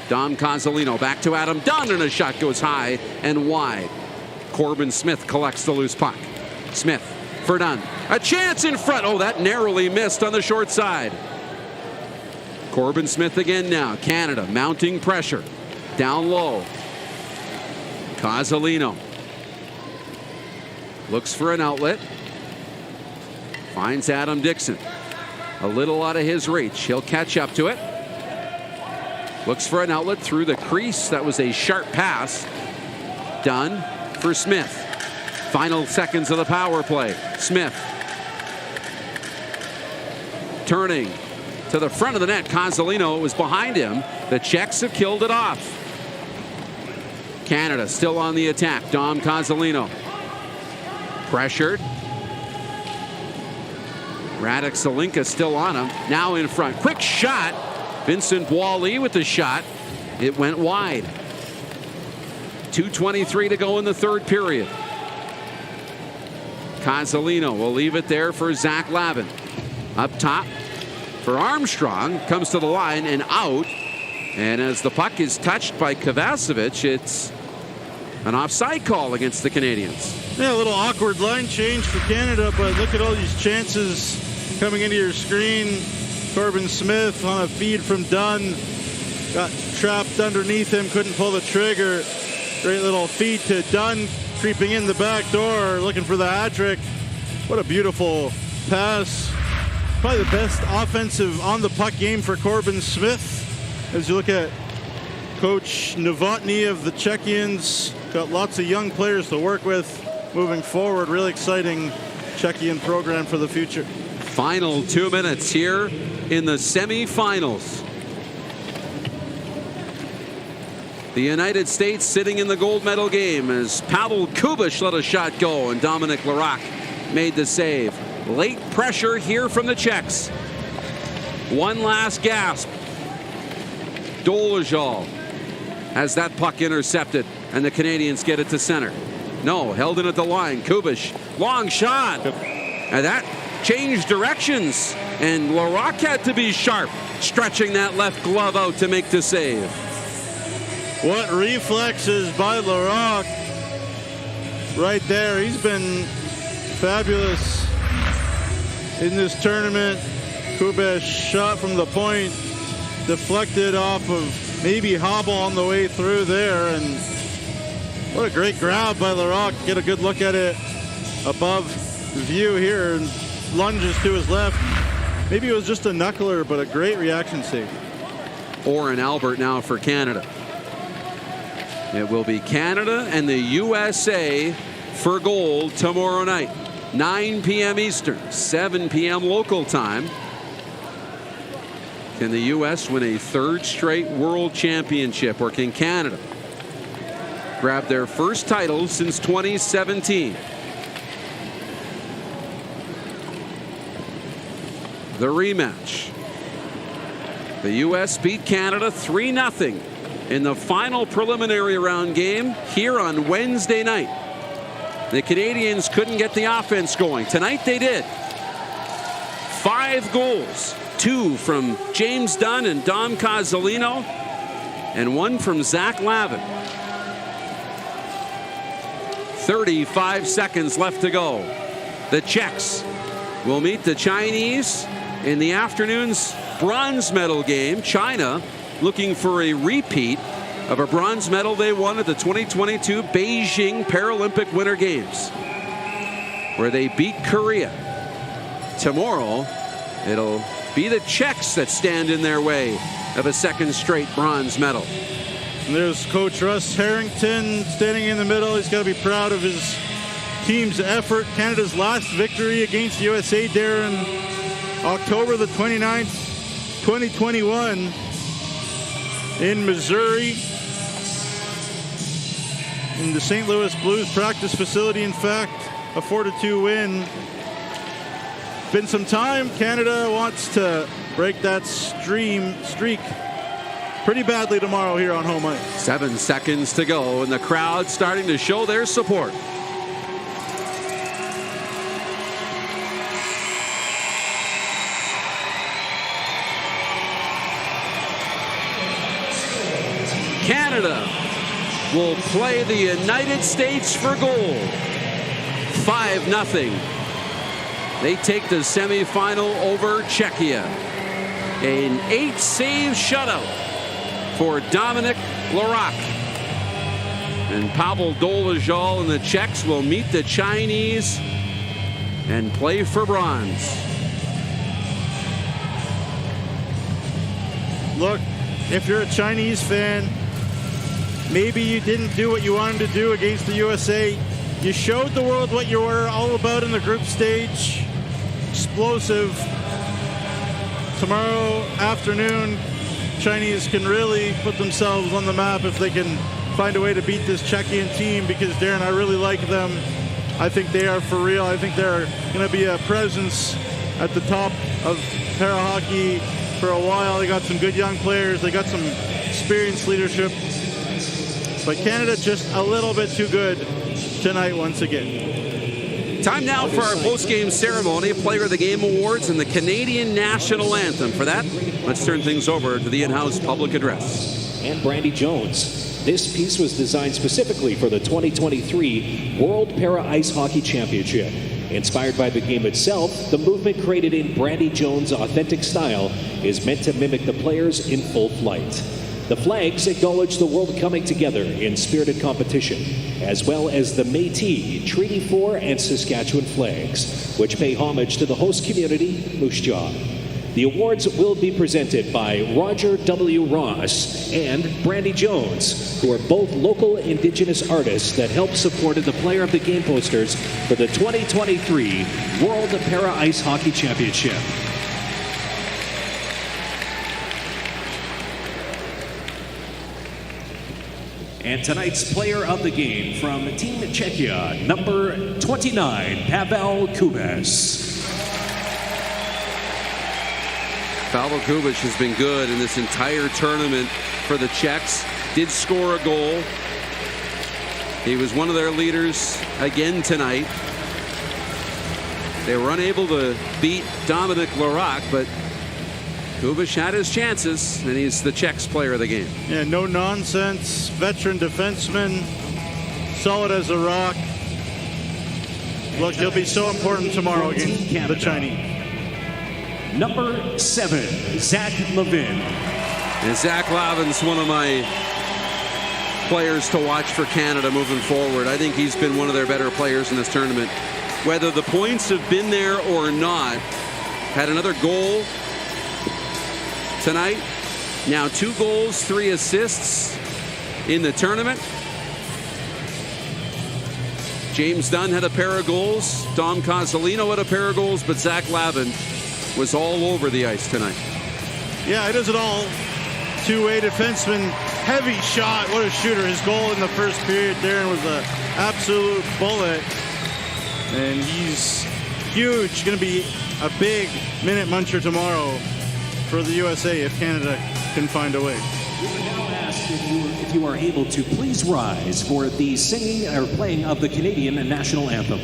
Dom Cozzolino back to Adam Dunn, and a shot goes high and wide. Corbin Smith collects the loose puck. Smith for Dunn. A chance in front. Oh, that narrowly missed on the short side. Corbin Smith again now. Canada mounting pressure. Down low. Cozzolino looks for an outlet. Finds Adam Dixon. A little out of his reach. He'll catch up to it. Looks for an outlet through the crease. That was a sharp pass. Dunn for Smith. Final seconds of the power play. Smith turning to the front of the net. Cozzolino was behind him. The Czechs have killed it off. Canada still on the attack. Dom Cozzolino pressured. Radek Salinka still on him. Now in front. Quick shot. Vincent Boily with the shot. It went wide. 2:23 to go in the third period. Cozzolino will leave it there for Zach Lavin. Up top for Armstrong. Comes to the line and out. And as the puck is touched by Kovacevic, it's an offside call against the Canadians. Yeah, a little awkward line change for Canada, but look at all these chances coming into your screen. Corbin Smith on a feed from Dunn. Got trapped underneath him, couldn't pull the trigger. Great little feed to Dunn, creeping in the back door, looking for the hat trick. What a beautiful pass. Probably the best offensive on the puck game for Corbin Smith. As you look at Coach Novotny of the Czechians, got lots of young players to work with moving forward. Really exciting Czechian program for the future. Final 2 minutes here in the semifinals. The United States sitting in the gold medal game as Pavel Kubish let a shot go and Dominic Larac made the save. Late pressure here from the Czechs. One last gasp. Dolezal has that puck intercepted and the Canadians get it to center. No, held in at the line. Kubish, long shot. And that changed directions and Larac had to be sharp, stretching that left glove out to make the save. What reflexes by Larac right there. He's been fabulous in this tournament. Kubish shot from the point, deflected off of maybe hobble on the way through there, and what a great grab by Larac. Get a good look at it above view here and lunges to his left. Maybe it was just a knuckler, but a great reaction save. Oren Albert now for Canada. It will be Canada and the USA for gold tomorrow night. 9 p.m. Eastern, 7 p.m. local time. Can the U.S. win a third straight world championship, or can Canada grab their first title since 2017? The rematch. The U.S. beat Canada 3-0 in the final preliminary round game here on Wednesday night. The Canadians couldn't get the offense going. Tonight they did. 5 goals. 2 from James Dunn and Dom Cozzolino, and 1 from Zach Lavin. 35 seconds left to go. The Czechs will meet the Chinese in the afternoon's bronze medal game. China looking for a repeat of a bronze medal they won at the 2022 Beijing Paralympic Winter Games, where they beat Korea. Tomorrow, it'll be the Czechs that stand in their way of a second straight bronze medal. And there's Coach Russ Harrington standing in the middle. He's got to be proud of his team's effort. Canada's last victory against USA, Darren, October the 29th, 2021. in Missouri, in the St. Louis Blues practice facility. In fact, a 4-2 win. Been some time. Canada wants to break that streak pretty badly tomorrow here on home ice. 7 seconds to go, and the crowd starting to show their support. Canada will play the United States for gold. 5-0. They take the semifinal over Czechia. An 8-save shutout for Dominic Larac. And Pavel Dolezal and the Czechs will meet the Chinese and play for bronze. Look, if you're a Chinese fan, maybe you didn't do what you wanted to do against the USA. You showed the world what you were all about in the group stage. Explosive. Tomorrow afternoon, Chinese can really put themselves on the map if they can find a way to beat this Czechian team, because, Darren, I really like them. I think they are for real. I think they're going to be a presence at the top of para hockey for a while. They got some good young players. They got some experienced leadership. But Canada just a little bit too good tonight once again. Time now for our post-game ceremony, Player of the Game Awards and the Canadian National Anthem. For that, let's turn things over to the in-house public address. And Brandy Jones. This piece was designed specifically for the 2023 World Para Ice Hockey Championship. Inspired by the game itself, the movement created in Brandy Jones' authentic style is meant to mimic the players in full flight. The flags acknowledge the world coming together in spirited competition, as well as the Métis, Treaty 4, and Saskatchewan flags, which pay homage to the host community, Moose Jaw. The awards will be presented by Roger W. Ross and Brandy Jones, who are both local Indigenous artists that helped support the Player of the Game posters for the 2023 World Para Ice Hockey Championship. And tonight's player of the game from Team Czechia, number 29, Pavel Kubas. Pavel Kubas has been good in this entire tournament for the Czechs. Did score a goal. He was one of their leaders again tonight. They were unable to beat Dominic Larac, but Kubas had his chances, and he's the Czechs player of the game. Yeah, no nonsense, veteran defenseman, solid as a rock. Look, he'll be so important tomorrow against the Chinese. Number 7, Zach Lavin. And Zach Lavin's one of my players to watch for Canada moving forward. I think he's been one of their better players in this tournament. Whether the points have been there or not, had another goal tonight. Now 2 goals, 3 assists in the tournament. James Dunn had a pair of goals. Dom Cozzolino had a pair of goals, but Zach Lavin was all over the ice tonight. Yeah, he does it all. Two-way defenseman, heavy shot. What a shooter. His goal in the first period, Darren, was an absolute bullet. And he's huge. Going to be a big minute muncher tomorrow for the USA if Canada can find a way. We would now ask if you are able to please rise for the singing or playing of the Canadian National Anthem.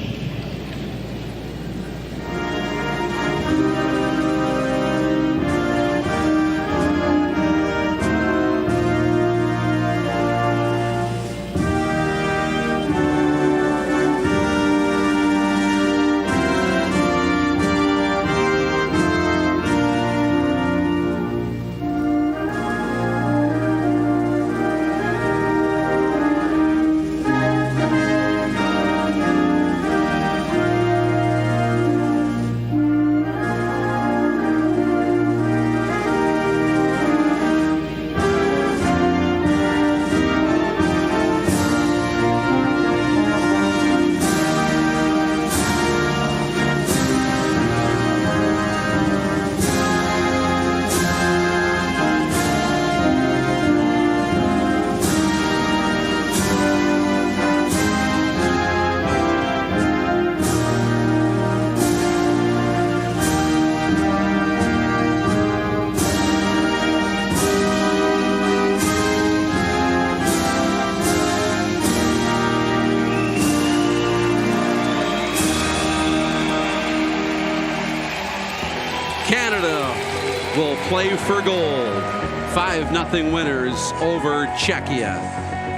play for gold. 5-0 winners over Czechia.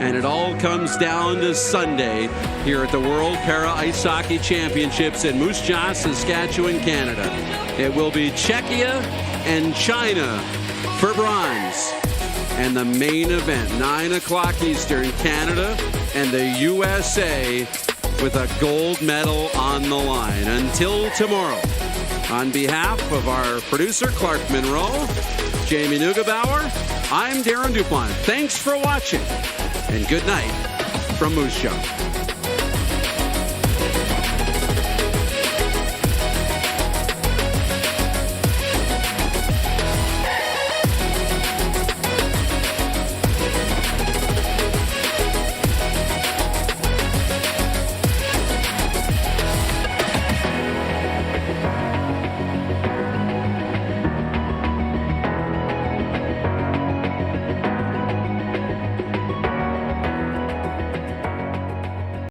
And it all comes down to Sunday here at the World Para Ice Hockey Championships in Moose Jaw, Saskatchewan, Canada. It will be Czechia and China for bronze. And the main event, 9 o'clock Eastern, Canada and the USA with a gold medal on the line. Until tomorrow, on behalf of our producer, Clark Monroe, Jamie Neugebauer, I'm Darren Dupont. Thanks for watching, and good night from Moose Jaw.